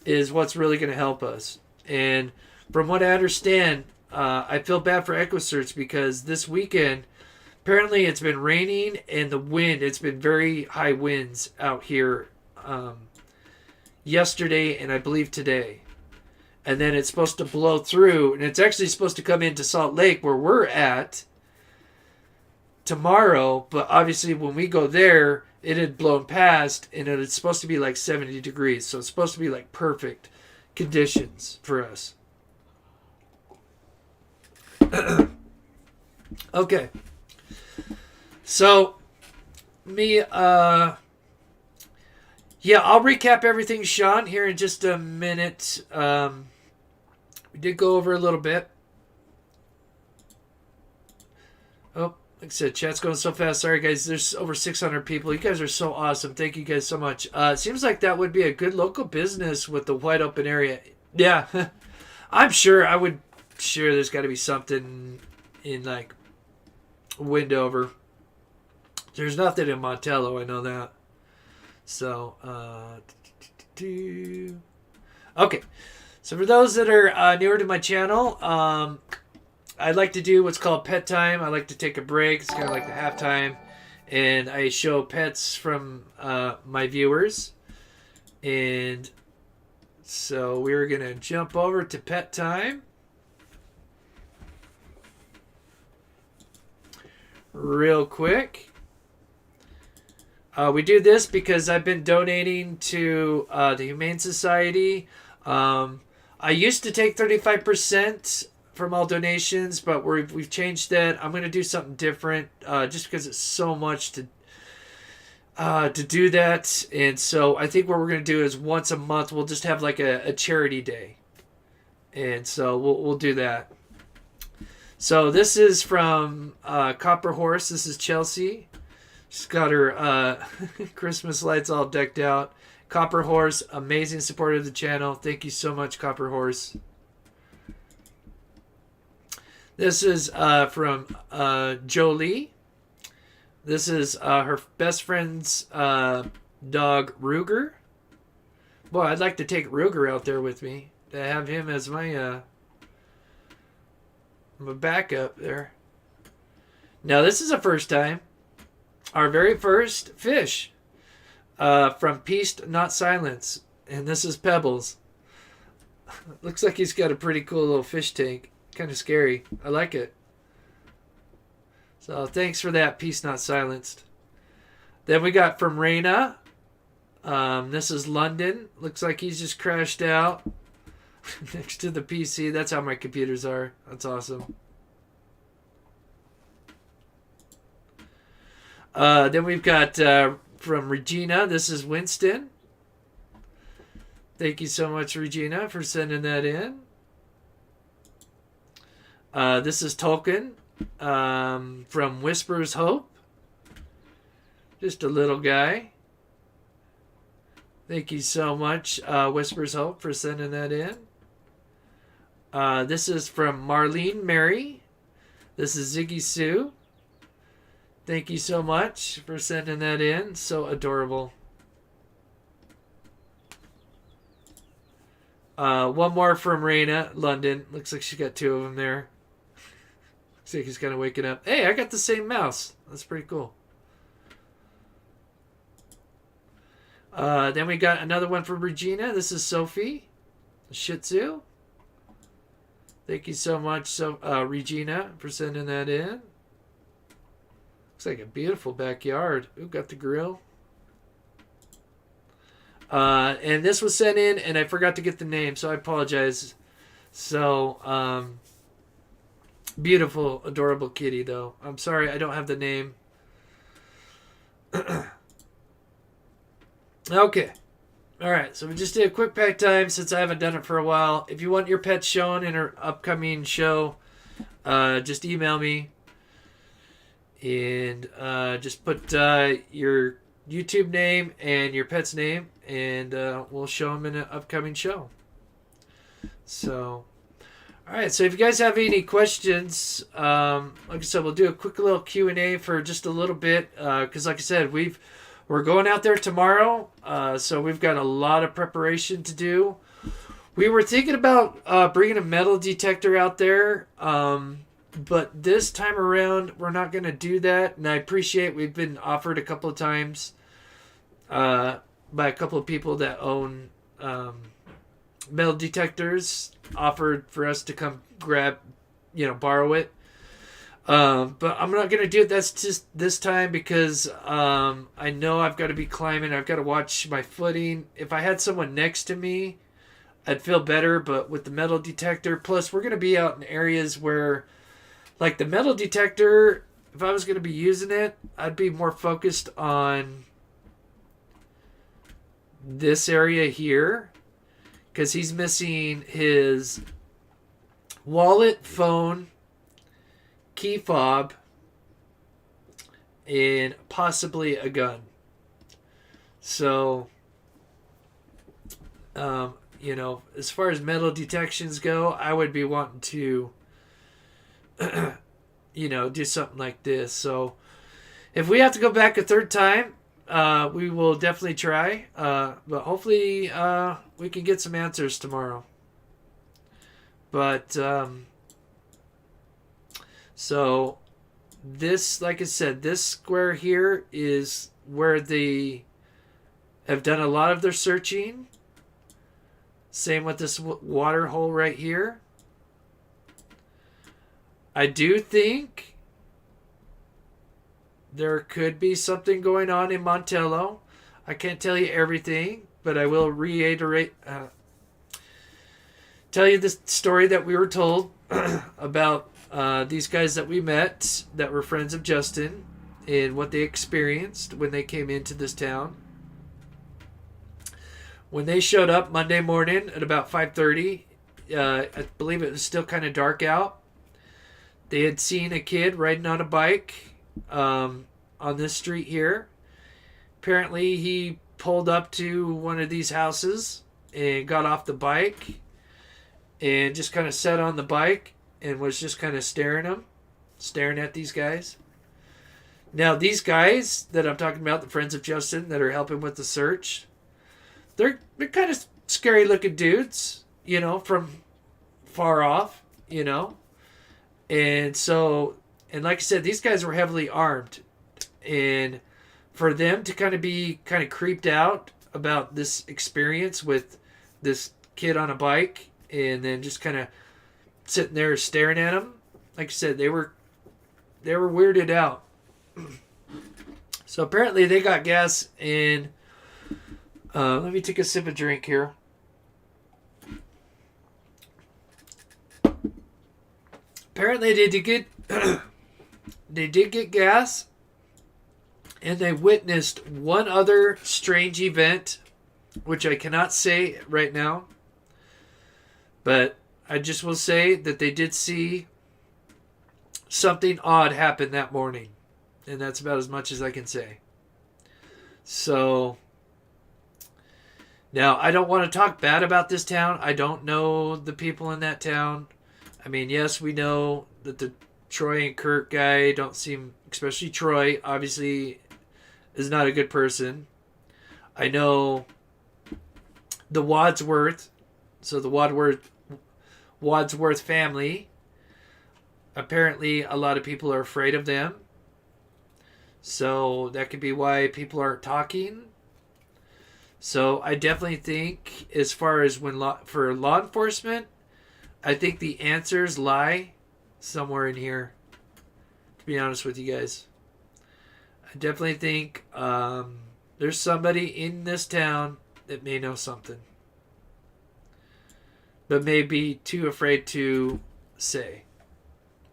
is what's really going to help us. And from what I understand, I feel bad for EchoSearch because this weekend, apparently it's been raining and the wind, it's been very high winds out here yesterday and I believe today. And then it's supposed to blow through, and it's actually supposed to come into Salt Lake where we're at tomorrow, but obviously when we go there, it had blown past, and it's supposed to be like 70 degrees, so it's supposed to be like perfect conditions for us. Okay. So, me, yeah, I'll recap everything, Sean, here in just a minute. We did go over a little bit. Oh, like I said, chat's going so fast. Sorry, guys. There's over 600 people. You guys are so awesome. Thank you guys so much. It seems like that would be a good local business with the wide open area. Yeah, I'm sure. I would sure there's got to be something in like Wendover. There's nothing in Montello. I know that. So, okay. So for those that are newer to my channel, I like to do what's called pet time. I like to take a break. It's kind of like the halftime. And I show pets from my viewers. And so we're going to jump over to pet time. Real quick. We do this because I've been donating to the Humane Society. I used to take 35% from all donations, but we've changed that. I'm going to do something different just because it's so much to do that. And so I think what we're going to do is once a month we'll just have like a charity day. And so we'll do that. So this is from Copper Horse. This is Chelsea. She's got her Christmas lights all decked out. Copper Horse, amazing supporter of the channel. Thank you so much, Copper Horse. This is from Jolie. This is her best friend's dog, Ruger. Boy, I'd like to take Ruger out there with me. To have him as my backup there. Now, this is a first time. Our very first fish from Peace Not Silence. And this is Pebbles. Looks like he's got a pretty cool little fish tank. Kind of scary. I like it. So thanks for that, Peace Not Silenced. Then we got from Raina. This is London. Looks like he's just crashed out next to the PC. That's how my computers are. That's awesome. Then we've got from Regina. This is Winston. Thank you so much, Regina, for sending that in. This is Tolkien from Whisper's Hope. Just a little guy. Thank you so much, Whisper's Hope, for sending that in. This is from Marlene Mary. This is Ziggy Sue. Thank you so much for sending that in. So adorable. One more from Raina, London. Looks like she's got two of them there. Looks like he's kind of waking up. Hey, I got the same mouse. That's pretty cool. Then we got another one from Regina. This is Sophie, Shih Tzu. Thank you so much, Regina, for sending that in. Looks like a beautiful backyard. Ooh, got the grill. And this was sent in, and I forgot to get the name, so I apologize. So, beautiful, adorable kitty, though. I'm sorry I don't have the name. Okay. All right, so we just did a quick pack time since I haven't done it for a while. If you want your pet shown in our upcoming show, just email me. And just put your YouTube name and your pet's name, and we'll show them in an upcoming show. So, all right. So if you guys have any questions, like I said, we'll do a quick little Q&A for just a little bit, because like I said, we're going out there tomorrow, so we've got a lot of preparation to do. We were thinking about bringing a metal detector out there. But this time around, we're not going to do that. And I appreciate we've been offered a couple of times by a couple of people that own metal detectors, offered for us to come borrow it. But I'm not going to do it. That's just this time because I know I've got to be climbing. I've got to watch my footing. If I had someone next to me, I'd feel better. But with the metal detector, plus we're going to be out in areas where... Like the metal detector, if I was going to be using it, I'd be more focused on this area here. Because he's missing his wallet, phone, key fob, and possibly a gun. So, as far as metal detections go, I would be wanting to... do something like this. So if we have to go back a third time, we will definitely try. But hopefully we can get some answers tomorrow. But so this, like I said, this square here is where they have done a lot of their searching. Same with this water hole right here. I do think there could be something going on in Montello. I can't tell you everything, but I will reiterate, tell you the story that we were told about these guys that we met that were friends of Justin and what they experienced when they came into this town. When they showed up Monday morning at about 5:30, I believe it was still kind of dark out. they had seen a kid riding on a bike on this street here. Apparently, he pulled up to one of these houses and got off the bike and just kind of sat on the bike and was just kind of staring at these guys. Now, these guys that I'm talking about, the Friends of Justin that are helping with the search, they're kind of scary looking dudes, you know, from far off, you know. And so, and like I said, these guys were heavily armed. And for them to kind of be kind of creeped out about this experience with this kid on a bike and then just kind of sitting there staring at him, like I said, they were weirded out. So apparently they got gas and let me take a sip of drink here. Apparently they did get they did get gas, and they witnessed one other strange event, which I cannot say right now. But I just will say that they did see something odd happen that morning. And that's about as much as I can say. So, now, I don't want to talk bad about this town. I don't know the people in that town. I mean, yes, we know that the Troy and Kirk guy don't seem, especially Troy, obviously is not a good person. I know the Wadsworth, so the Wadsworth family, apparently a lot of people are afraid of them. So that could be why people aren't talking. So I definitely think, as far as for law enforcement, I think the answers lie somewhere in here, to be honest with you guys. I definitely think there's somebody in this town that may know something, but may be too afraid to say,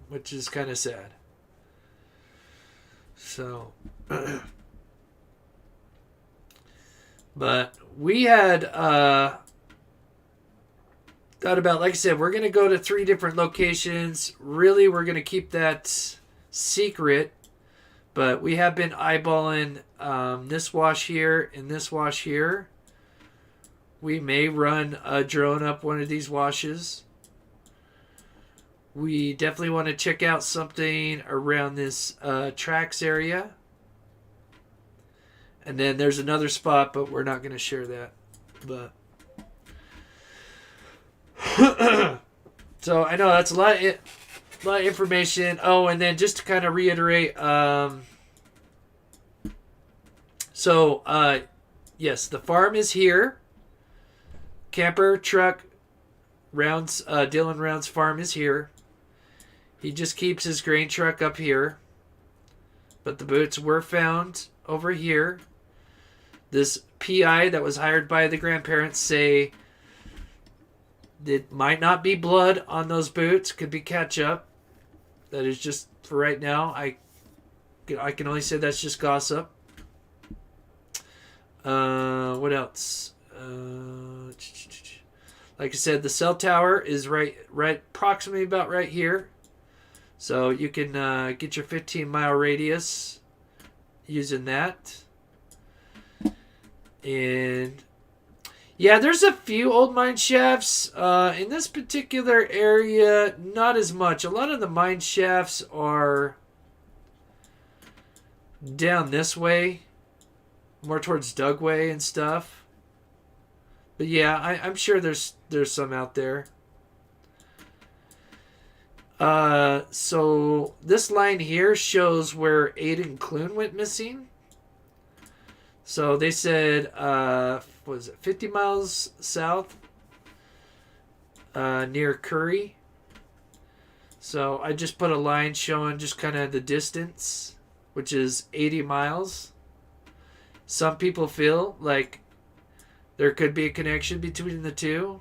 which is kind of sad. So, but we had thought about, like I said, we're going to go to 3 different locations. Really, we're going to keep that secret, but we have been eyeballing this wash here and this wash here. We may run a drone up one of these washes. We definitely want to check out something around this tracks area. And then there's another spot, but we're not going to share that. But so I know that's a lot of information. Oh, and then just to kind of reiterate, yes, the farm is here. Camper truck Rounds, Dylan Rounds' farm is here. He just keeps his grain truck up here. But the boots were found over here. This PI that was hired by the grandparents say it might not be blood on those boots. Could be ketchup. That is just, for right now, I can only say that's just gossip. What else? Like I said, the cell tower is right approximately about right here. So you can get your 15-mile radius using that. And yeah, there's a few old mine shafts. In this particular area, not as much. A lot of the mine shafts are down this way, more towards Dugway and stuff. But yeah, I'm sure there's some out there. So this line here shows where Aiden Clune went missing. So they said, what was it, 50 miles south, near Curry. So I just put a line showing just kind of the distance, which is 80 miles. Some people feel like there could be a connection between the two.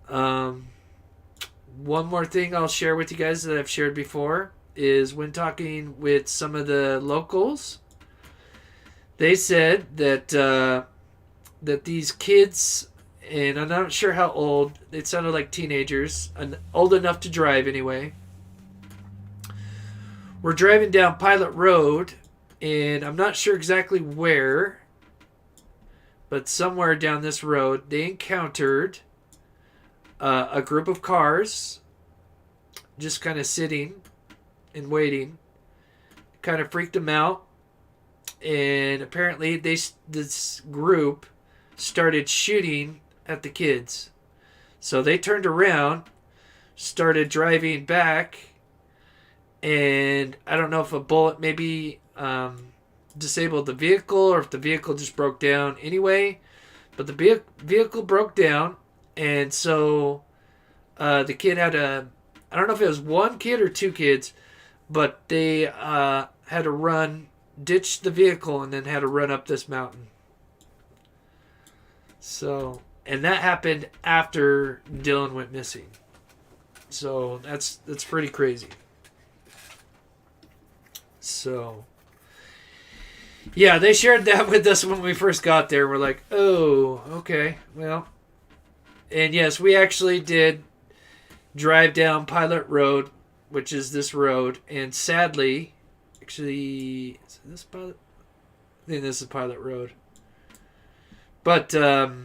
One more thing I'll share with you guys that I've shared before is when talking with some of the locals, they said that that these kids, and I'm not sure how old, it sounded like teenagers, and old enough to drive anyway, were driving down Pilot Road, and I'm not sure exactly where, but somewhere down this road, they encountered a group of cars just kind of sitting and waiting. Kind of freaked them out, and apparently this group started shooting at the kids. So they turned around, started driving back, and I don't know if a bullet maybe disabled the vehicle or if the vehicle just broke down anyway. But the vehicle broke down, and so the kid had I don't know if it was one kid or two kids, but they had to ditch the vehicle, and then had to run up this mountain. So, and that happened after Dylan went missing. So that's pretty crazy. So, yeah, they shared that with us when we first got there. We're like, oh, okay, well. And yes, we actually did drive down Pilot Road, which is this road. And sadly, actually, is this Pilot? I think this is Pilot Road. But, let's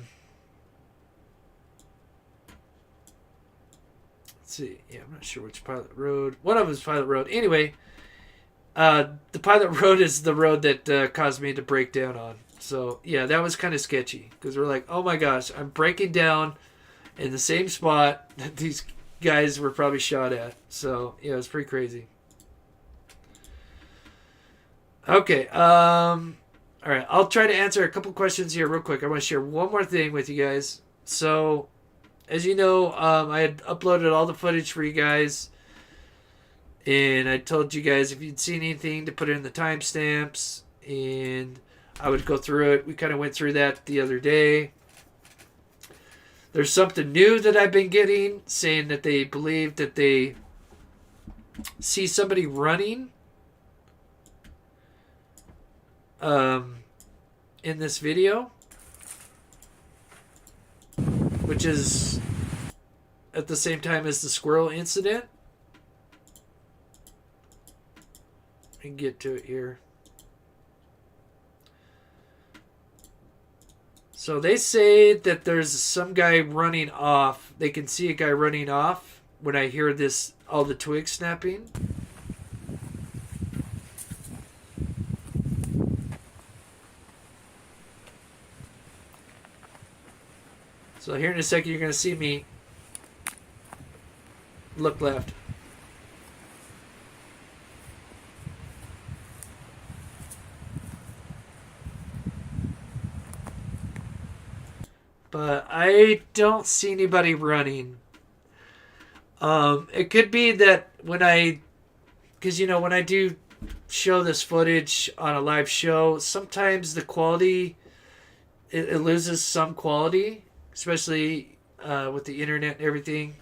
see. Yeah, I'm not sure which Pilot Road. One of them is Pilot Road. Anyway, the Pilot Road is the road that caused me to break down on. So, yeah, that was kind of sketchy. Because we're like, oh my gosh, I'm breaking down in the same spot that these guys were probably shot at. So, yeah, it was pretty crazy. Okay, all right, I'll try to answer a couple questions here real quick. I want to share one more thing with you guys. So, as you know, I had uploaded all the footage for you guys. And I told you guys if you'd seen anything to put it in the timestamps. And I would go through it. We kind of went through that the other day. There's something new that I've been getting, saying that they believe that they see somebody running in this video, which is at the same time as the squirrel incident. Let me get to it here. So they say that there's some guy running off. They can see a guy running off when I hear this, all the twigs snapping. So here in a second, you're going to see me look left. But I don't see anybody running. It could be that because when I do show this footage on a live show, sometimes the quality, it loses some quality, especially with the internet and everything.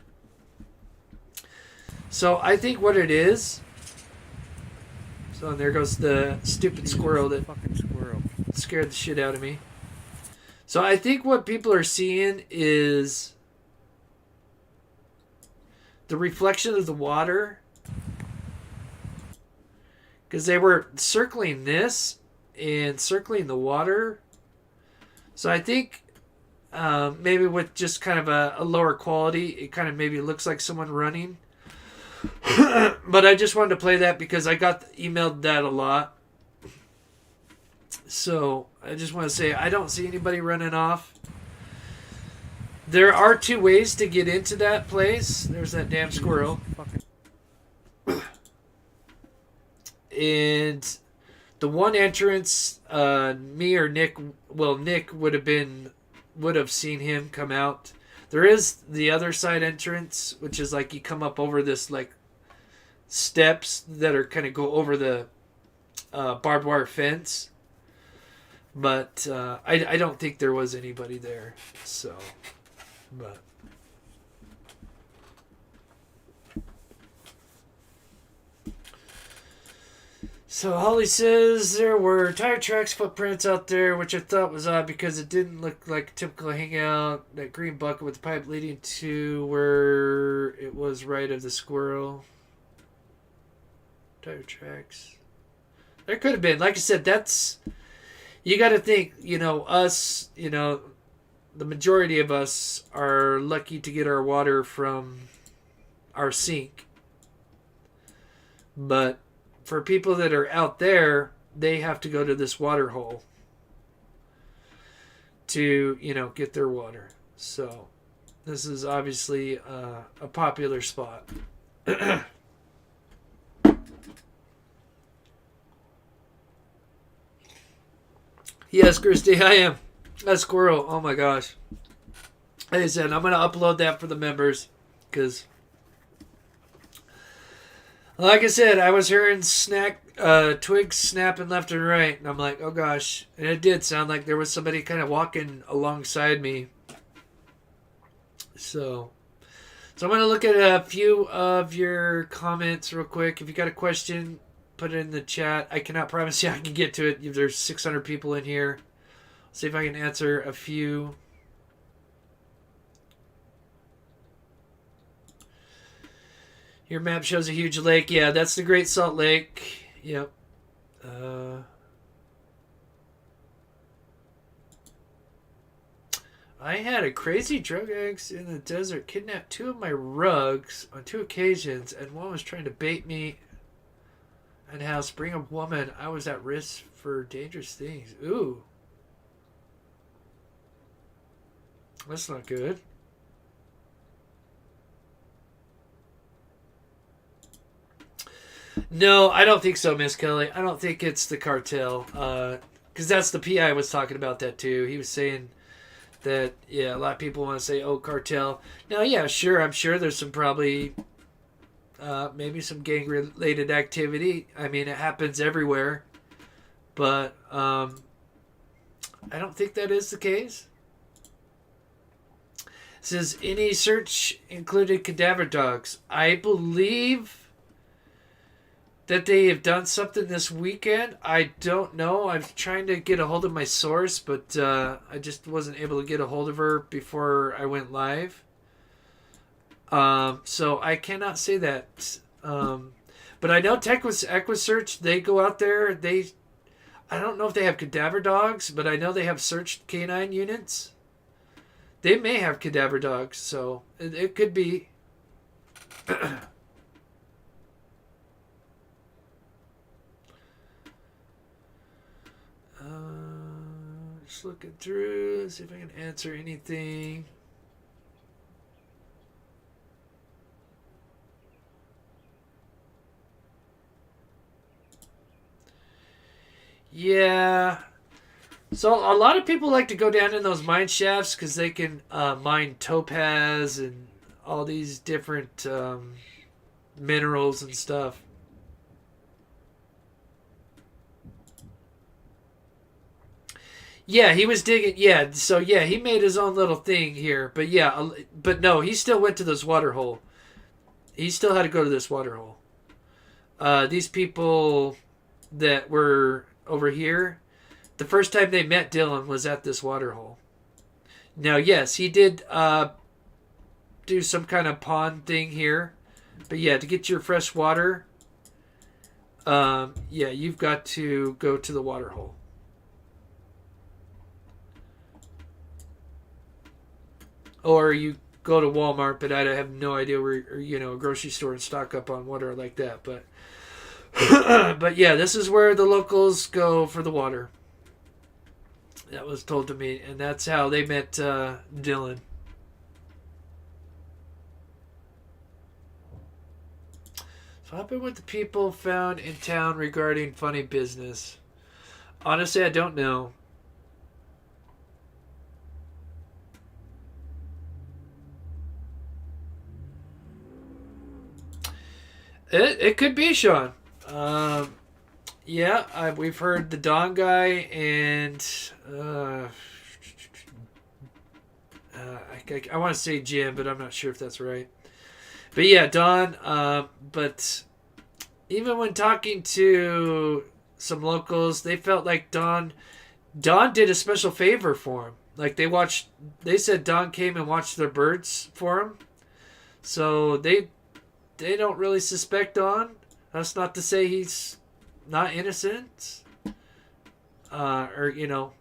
So I think what it is. So there goes the stupid squirrel that fucking scared the shit out of me. So I think what people are seeing is the reflection of the water. Because they were circling this and circling the water. So I think maybe with just kind of a lower quality, it kind of maybe looks like someone running. But I just wanted to play that because I got emailed that a lot. So I just want to say I don't see anybody running off. There are two ways to get into that place. There's that damn squirrel. And the one entrance, me or Nick, Nick would have seen him come out. There is the other side entrance, which is like you come up over this like steps that are kind of go over the barbed wire fence. But I don't think there was anybody there. So, but. So Holly says there were tire tracks footprints out there, which I thought was odd because it didn't look like a typical hangout. That green bucket with the pipe leading to where it was right of the squirrel. Tire tracks. There could have been. Like I said, that's... You got to think, us, the majority of us are lucky to get our water from our sink. But for people that are out there, they have to go to this water hole to, get their water. So this is obviously a popular spot. Yes, Christy, I am. A squirrel. Oh my gosh. Like I said, I'm going to upload that for the members. Because, like I said, I was hearing twigs snapping left and right. And I'm like, oh gosh. And it did sound like there was somebody kind of walking alongside me. So I'm going to look at a few of your comments real quick. If you got a question, put it in the chat. I cannot promise you I can get to it. There's 600 people in here. See if I can answer a few. Your map shows a huge lake. Yeah, that's the Great Salt Lake. Yep. I had a crazy drug addict in the desert kidnapped 2 of my rugs on 2 occasions, and one was trying to bait me and house. Bring a woman. I was at risk for dangerous things. Ooh. That's not good. No, I don't think so, Miss Kelly. I don't think it's the cartel. Because that's the PI was talking about that too. He was saying that, yeah, a lot of people want to say, oh, cartel. Now, yeah, sure. I'm sure there's some probably... maybe some gang-related activity. I mean, it happens everywhere. But I don't think that is the case. It says, any search included cadaver dogs. I believe that they have done something this weekend. I don't know. I'm trying to get a hold of my source, but I just wasn't able to get a hold of her before I went live. So I cannot say that. But I know Equisearch, they go out there. I don't know if they have cadaver dogs, but I know they have search canine units. They may have cadaver dogs, so it could be. Just looking through, see if I can answer anything. Yeah. So a lot of people like to go down in those mine shafts because they can mine topaz and all these different minerals and stuff. Yeah, he was digging. Yeah, so yeah, he made his own little thing here. But yeah, but no, he still went to this water hole. He still had to go to this water hole. These people that were over here, the first time they met Dylan was at this water hole. Now, yes, he did do some kind of pond thing here. But yeah, to get your fresh water, yeah, you've got to go to the water hole. Or you go to Walmart, but I have no idea where, or, a grocery store and stock up on water like that. But but yeah, this is where the locals go for the water. That was told to me, and that's how they met Dylan. So I've been with the people found in town regarding funny business. Honestly, I don't know. It could be, Sean. Yeah, we've heard the Don guy and I want to say Jim, but I'm not sure if that's right. But yeah, Don. But even when talking to some locals, they felt like Don did a special favor for him. Like they said Don came and watched their birds for him. So they don't really suspect Don. That's not to say he's not innocent. Or, you know.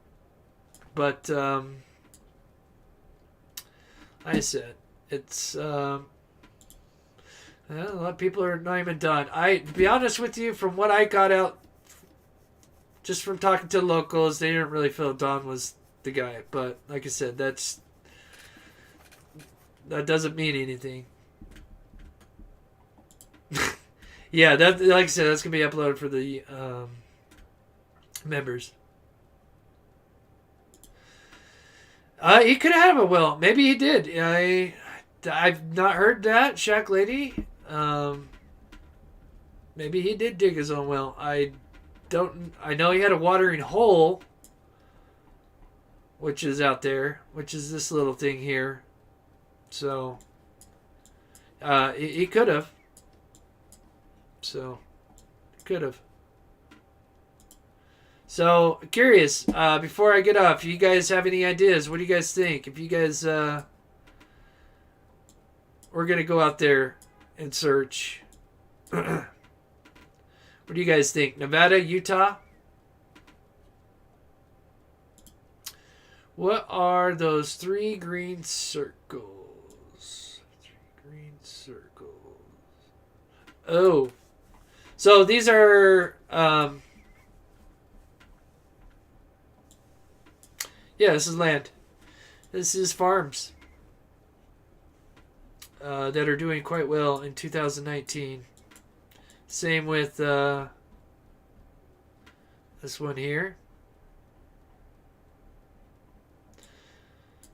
But, like I said, it's, a lot of people are not even done. To be honest with you, from what I got out, just from talking to locals, they didn't really feel Don was the guy. But, like I said, that doesn't mean anything. Yeah, that, like I said, that's going to be uploaded for the members. He could have a will. Maybe he did. I've not heard that, Shack Lady. Maybe he did dig his own well. I know he had a watering hole, which is out there, which is this little thing here. So, he could have. So, could have. So, curious, before I get off, you guys have any ideas? What do you guys think? If you guys, we're going to go out there and search. What do you guys think? Nevada, Utah? What are those 3 green circles? 3 green circles. Oh. So, these are, yeah, this is land. This is farms that are doing quite well in 2019. Same with this one here.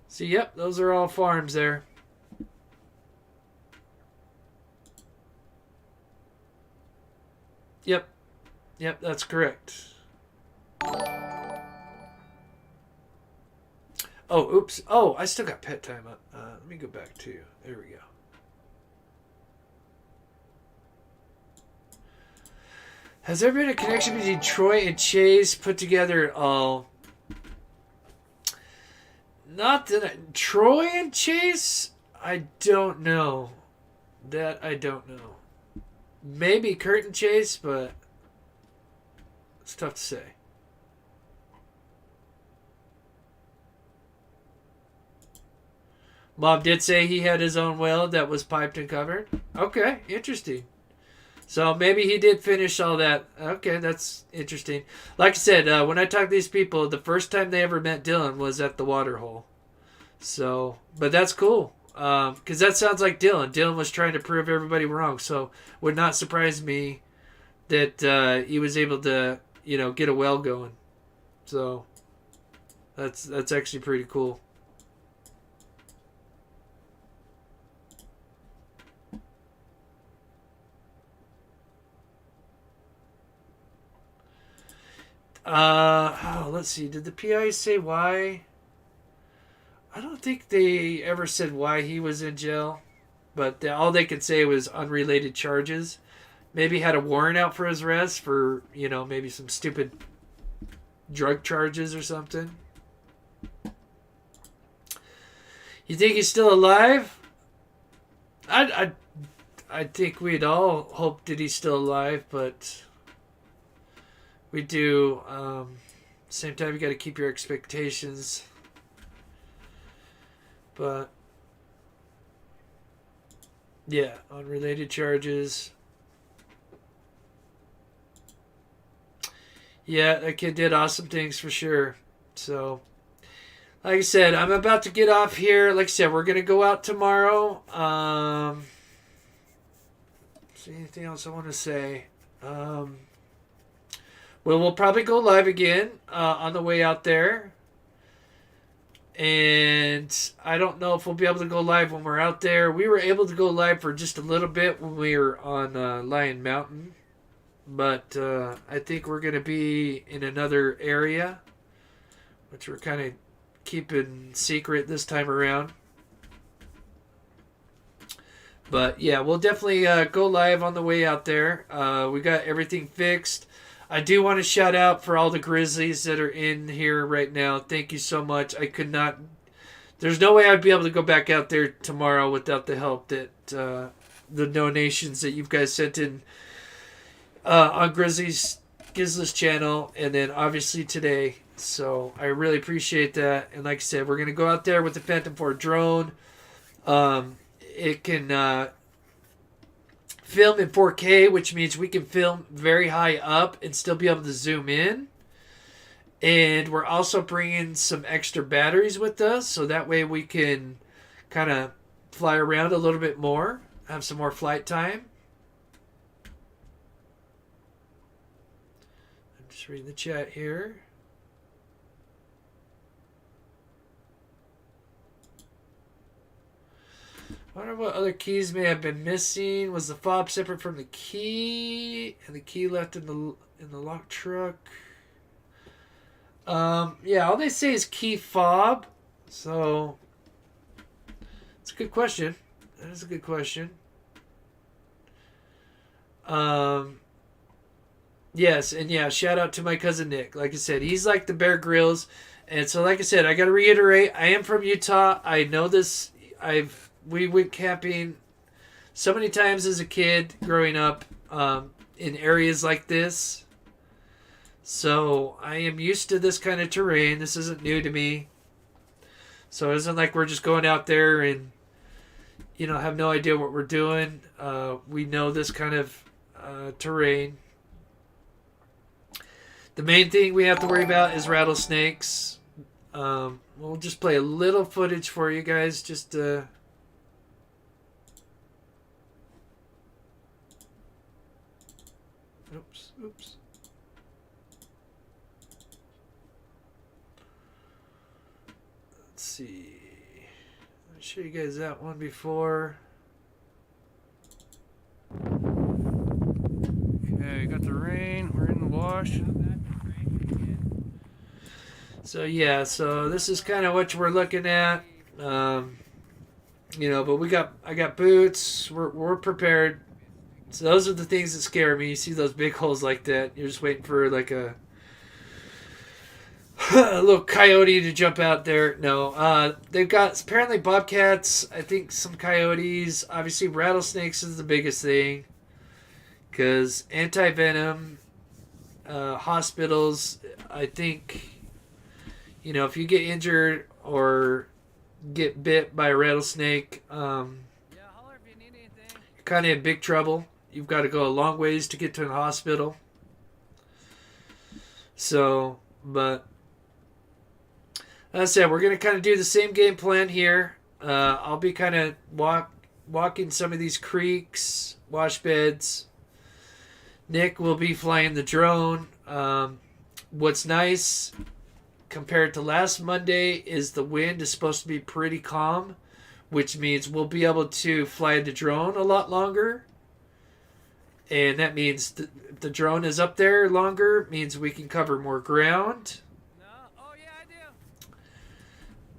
See, yep, those are all farms there. Yep, that's correct. Oh, oops. Oh, I still got pet time up. Let me go back to, there we go. Has there been a connection between Troy and Chase put together at all? Not that Troy and Chase? I don't know. That I don't know. Maybe Kurt and Chase, but it's tough to say. Bob did say he had his own well that was piped and covered. Okay, interesting. So maybe he did finish all that. Okay, that's interesting. Like I said, when I talk to these people, the first time they ever met Dylan was at the water hole. So, but that's cool. Because that sounds like Dylan. Dylan was trying to prove everybody wrong. So, would not surprise me that he was able to, get a well going. So, that's actually pretty cool. Let's see. Did the PI say why? I don't think they ever said why he was in jail, but all they could say was unrelated charges. Maybe had a warrant out for his arrest for, maybe some stupid drug charges or something. You think he's still alive? I think we'd all hope that he's still alive, but we do. Same time, you got to keep your expectations. But yeah, unrelated charges. Yeah, that kid did awesome things for sure. So, like I said, I'm about to get off here. Like I said, we're gonna go out tomorrow. Is there anything else I want to say? Well, we'll probably go live again on the way out there. And I don't know if we'll be able to go live when we're out there. We were able to go live for just a little bit when we were on Lion Mountain. But I think we're going to be in another area, which we're kind of keeping secret this time around. But yeah, we'll definitely go live on the way out there. We got everything fixed. I do want to shout out for all the Grizzlies that are in here right now. Thank you so much. I could not... There's no way I'd be able to go back out there tomorrow without the help that... the donations that you guys sent in. on Grizzly's channel, and then obviously today. So I really appreciate that. And like I said, we're going to go out there with the Phantom 4 drone. It can film in 4K, which means we can film very high up and still be able to zoom in. And we're also bringing some extra batteries with us, so that way we can kind of fly around a little bit more, have some more flight time. I'm just reading the chat here. I wonder what other keys may have been missing. Was the fob separate from the key, and the key left in the locked truck? Yeah, all they say is key fob. So it's a good question. That is a good question. Yes, and yeah, shout out to my cousin Nick. Like I said, he's like the Bear Grylls. And so like I said, I gotta reiterate, I am from Utah. I know this. We went camping so many times as a kid growing up in areas like this. So I am used to this kind of terrain. This isn't new to me. So it isn't like we're just going out there and, have no idea what we're doing. We know this kind of terrain. The main thing we have to worry about is rattlesnakes. We'll just play a little footage for you guys just to... Oops. Let's see. I'll show you guys that one before. Okay, got the rain. We're in the wash. So yeah, so this is kind of what we're looking at. But I got boots. We're prepared. So those are the things that scare me. You see those big holes like that. You're just waiting for like a little coyote to jump out there. No, they've got apparently bobcats. I think some coyotes. Obviously, rattlesnakes is the biggest thing. Because anti-venom, hospitals, I think, if you get injured or get bit by a rattlesnake, you're kind of in big trouble. You've got to go a long ways to get to the hospital. So, but as I said, we're going to kind of do the same game plan here. I'll be kind of walking some of these creeks, wash beds. Nick will be flying the drone. What's nice compared to last Monday is the wind is supposed to be pretty calm, which means we'll be able to fly the drone a lot longer. And that means the drone is up there longer, means we can cover more ground. Oh yeah, I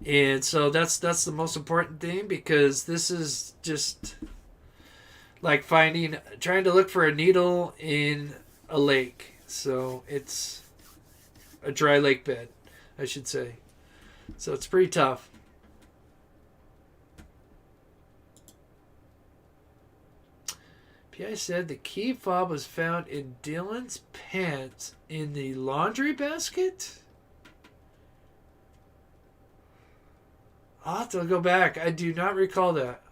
do. And so that's the most important thing, because this is just like trying to look for a needle in a lake. So it's a dry lake bed, I should say. So it's pretty tough. PI said the key fob was found in Dylan's pants in the laundry basket? I'll have to go back. I do not recall that.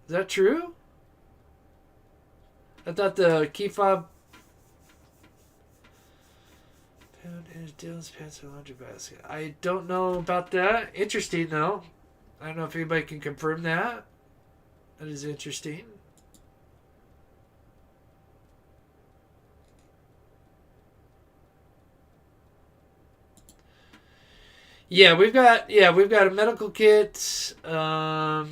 Is that true? I thought the key fob found in Dylan's pants in the laundry basket. I don't know about that. Interesting, though. I don't know if anybody can confirm that. That is interesting. Yeah, we've got a medical kit. Yeah,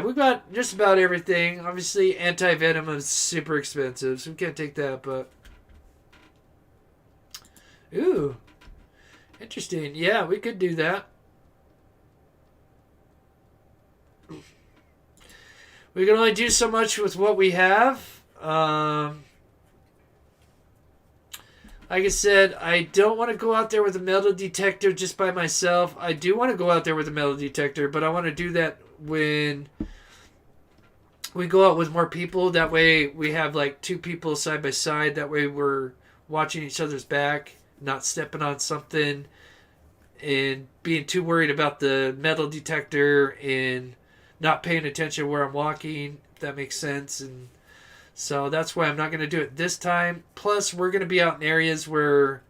we've got just about everything. Obviously, anti-venom is super expensive, so we can't take that, but... Ooh. Interesting. Yeah, we could do that. We can only do so much with what we have. Like I said, I don't want to go out there with a metal detector just by myself. I do want to go out there with a metal detector, but I want to do that when we go out with more people. That way we have like 2 people side by side. That way we're watching each other's back, not stepping on something, and being too worried about the metal detector and not paying attention where I'm walking, if that makes sense. And so that's why I'm not going to do it this time. Plus, we're going to be out in areas where,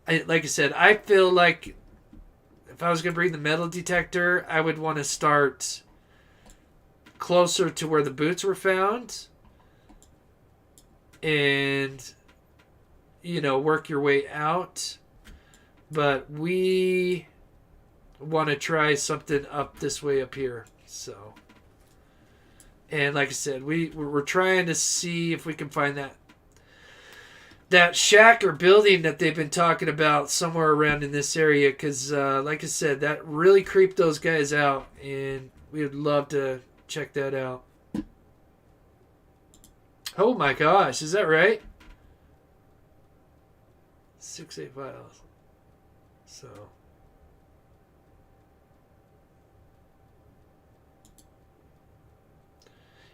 like I said, I feel like if I was going to bring the metal detector, I would want to start closer to where the boots were found and, you know, work your way out. But we want to try something up this way up here. So, and like I said, we're trying to see if we can find that shack or building that they've been talking about somewhere around in this area. Because, like I said, that really creeped those guys out. And we would love to check that out. Oh my gosh, is that right? 6 files. So.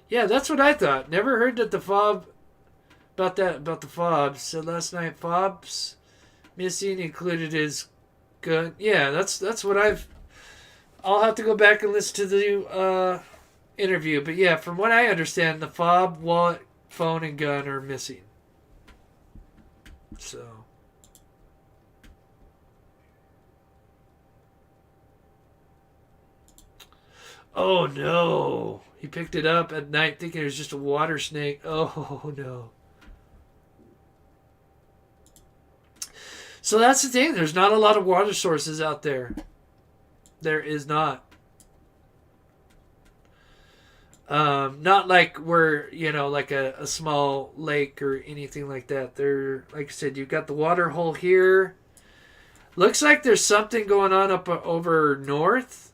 Yeah, that's what I thought. Never heard that the fob about the fobs. Said last night fobs missing included his gun. Yeah, that's what I'll have to go back and listen to the interview. But yeah, from what I understand, the fob, wallet, phone, and gun are missing. So. Oh no. He picked it up at night thinking it was just a water snake. Oh no. So that's the thing. There's not a lot of water sources out there. There is not. Not like we're, you know, like a small lake or anything like that. There, like I said, you've got the water hole here. Looks like there's something going on up over north.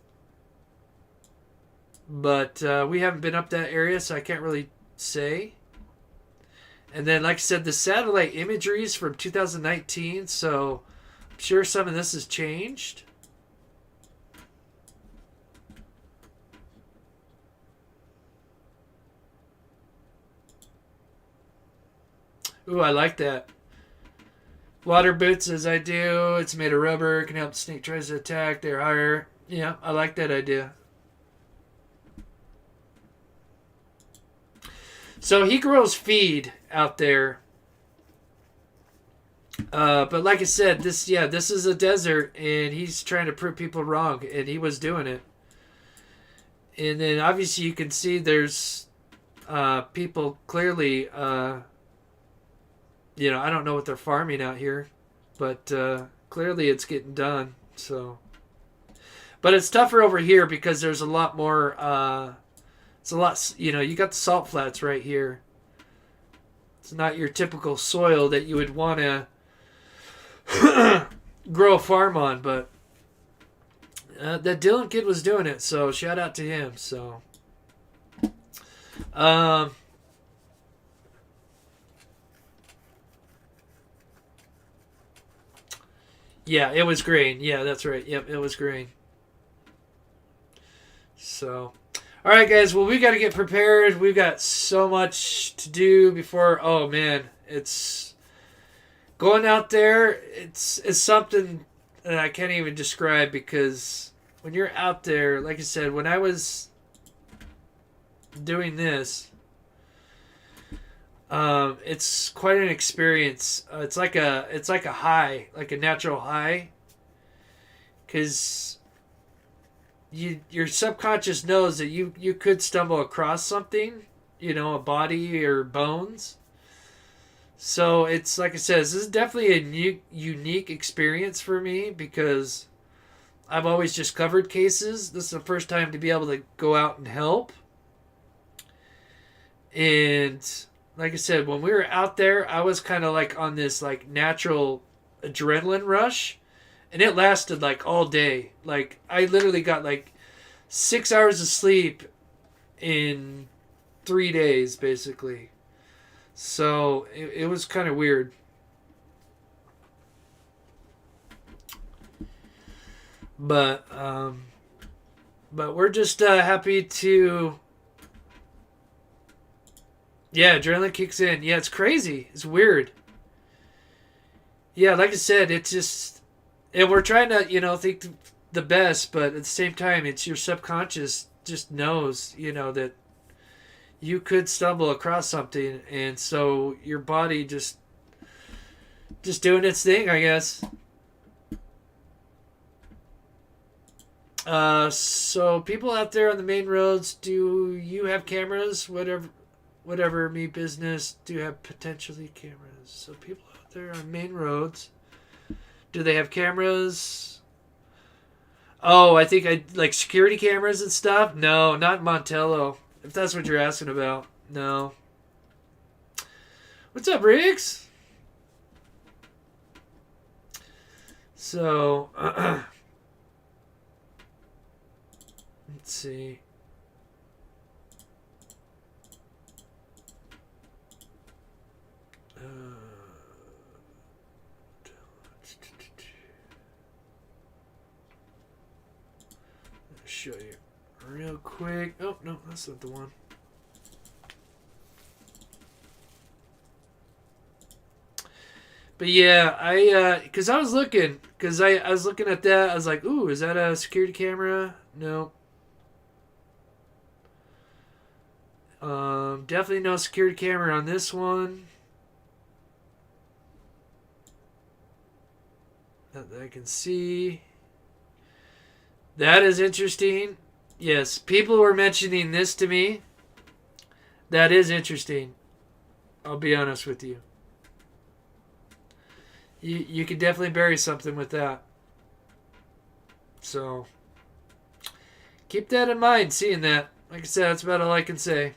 But we haven't been up that area, so I can't really say. And then, like I said, the satellite imagery is from 2019, so I'm sure some of this has changed. Ooh, I like that. Water boots, as I do. It's made of rubber. Can help the snake tries to attack. They're higher. Yeah, I like that idea. So he grows feed out there. But like I said, this is a desert, and he's trying to prove people wrong, and he was doing it. And then obviously you can see there's people clearly, you know, I don't know what they're farming out here, but clearly it's getting done. So, but it's tougher over here because there's a lot more. It's a lot, you know, you got the salt flats right here. It's not your typical soil that you would want to grow a farm on, but that Dylan kid was doing it, so shout out to him. So, yeah, it was grain. Yeah, that's right. Yep, it was grain. So. All right, guys. Well, we got to get prepared. We've got so much to do before. Oh man, it's going out there. It's something that I can't even describe because when you're out there, like I said, when I was doing this, it's quite an experience. It's like a high, like a natural high, because. Your subconscious knows that you could stumble across something, you know, a body or bones. So it's like I said, this is definitely a unique experience for me because I've always just covered cases. This is the first time to be able to go out and help. And like I said, when we were out there, I was kind of like on this like natural adrenaline rush. And it lasted like all day. Like I literally got like 6 hours of sleep in 3 days, basically. So it was kind of weird. But we're just happy to Yeah, adrenaline kicks in. Yeah, it's crazy. It's weird. Yeah, like I said, it's just, and we're trying to, think the best, but at the same time, it's your subconscious just knows, that you could stumble across something, and so your body just doing its thing, I guess. So people out there on the main roads, do you have cameras? Whatever me business, do you have potentially cameras? So people out there on main roads, do they have cameras? Oh, I think I like security cameras and stuff. No, not Montello. If that's what you're asking about, no. What's up, Riggs? So, let's see. Show you real quick. Oh, no, that's not the one. But yeah, because I was looking at that. I was like, ooh, is that a security camera? No. Definitely no security camera on this one. That I can see. That is interesting. Yes, people were mentioning this to me. That is interesting. I'll be honest with you. You could definitely bury something with that. So, keep that in mind, seeing that. Like I said, that's about all I can say.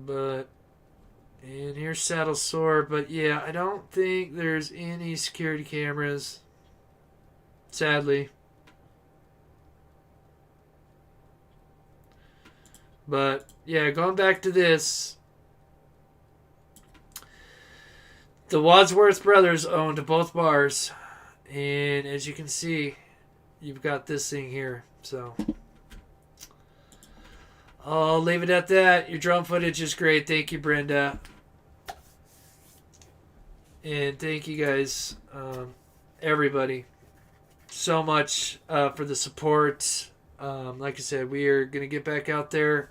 But, and here's Saddle Sore. But yeah, I don't think there's any security cameras. Sadly. But yeah, going back to this. The Wadsworth brothers owned both bars. And as you can see, you've got this thing here. So I'll leave it at that. Your drone footage is great. Thank you, Brenda. And thank you guys, everybody, so much for the support. Like I said, we are going to get back out there.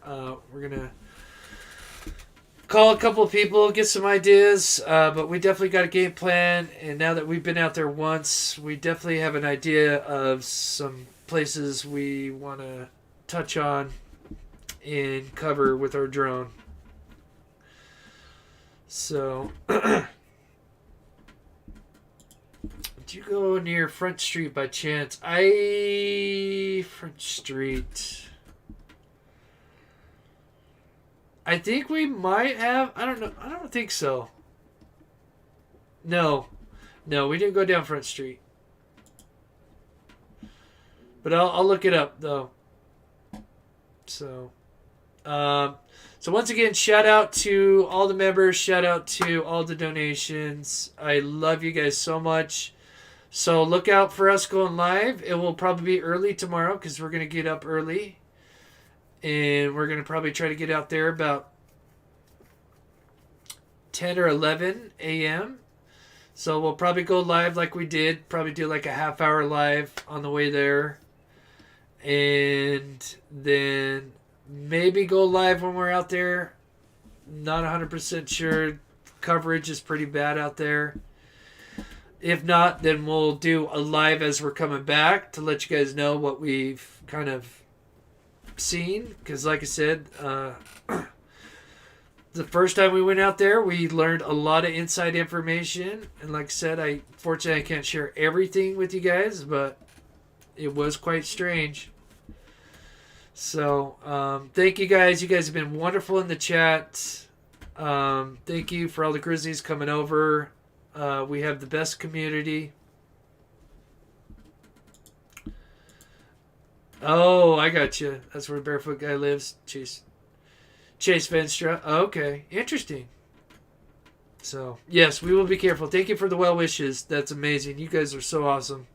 We're going to call a couple of people, get some ideas. But we definitely got a game plan. And now that we've been out there once, we definitely have an idea of some places we want to touch on and cover with our drone. So, did you go near Front Street by chance? Front Street. I think we might have. I don't know. I don't think so. No, we didn't go down Front Street. But I'll look it up though. So once again, shout out to all the members. Shout out to all the donations. I love you guys so much. So look out for us going live. It will probably be early tomorrow because we're going to get up early. And we're going to probably try to get out there about 10 or 11 a.m. So we'll probably go live like we did. Probably do like a half-hour live on the way there. And then maybe go live when we're out there. Not 100% sure. Coverage is pretty bad out there. If not, then we'll do a live as we're coming back to let you guys know what we've kind of seen. Because like I said, the first time we went out there, we learned a lot of inside information. And like I said, fortunately I can't share everything with you guys, but it was quite strange. So, thank you guys. You guys have been wonderful in the chat. Thank you for all the Grizzlies coming over. We have the best community. Oh, I got you. That's where Barefoot Guy lives. Chase Venstra. Okay, interesting. So, yes, we will be careful. Thank you for the well wishes. That's amazing. You guys are so awesome.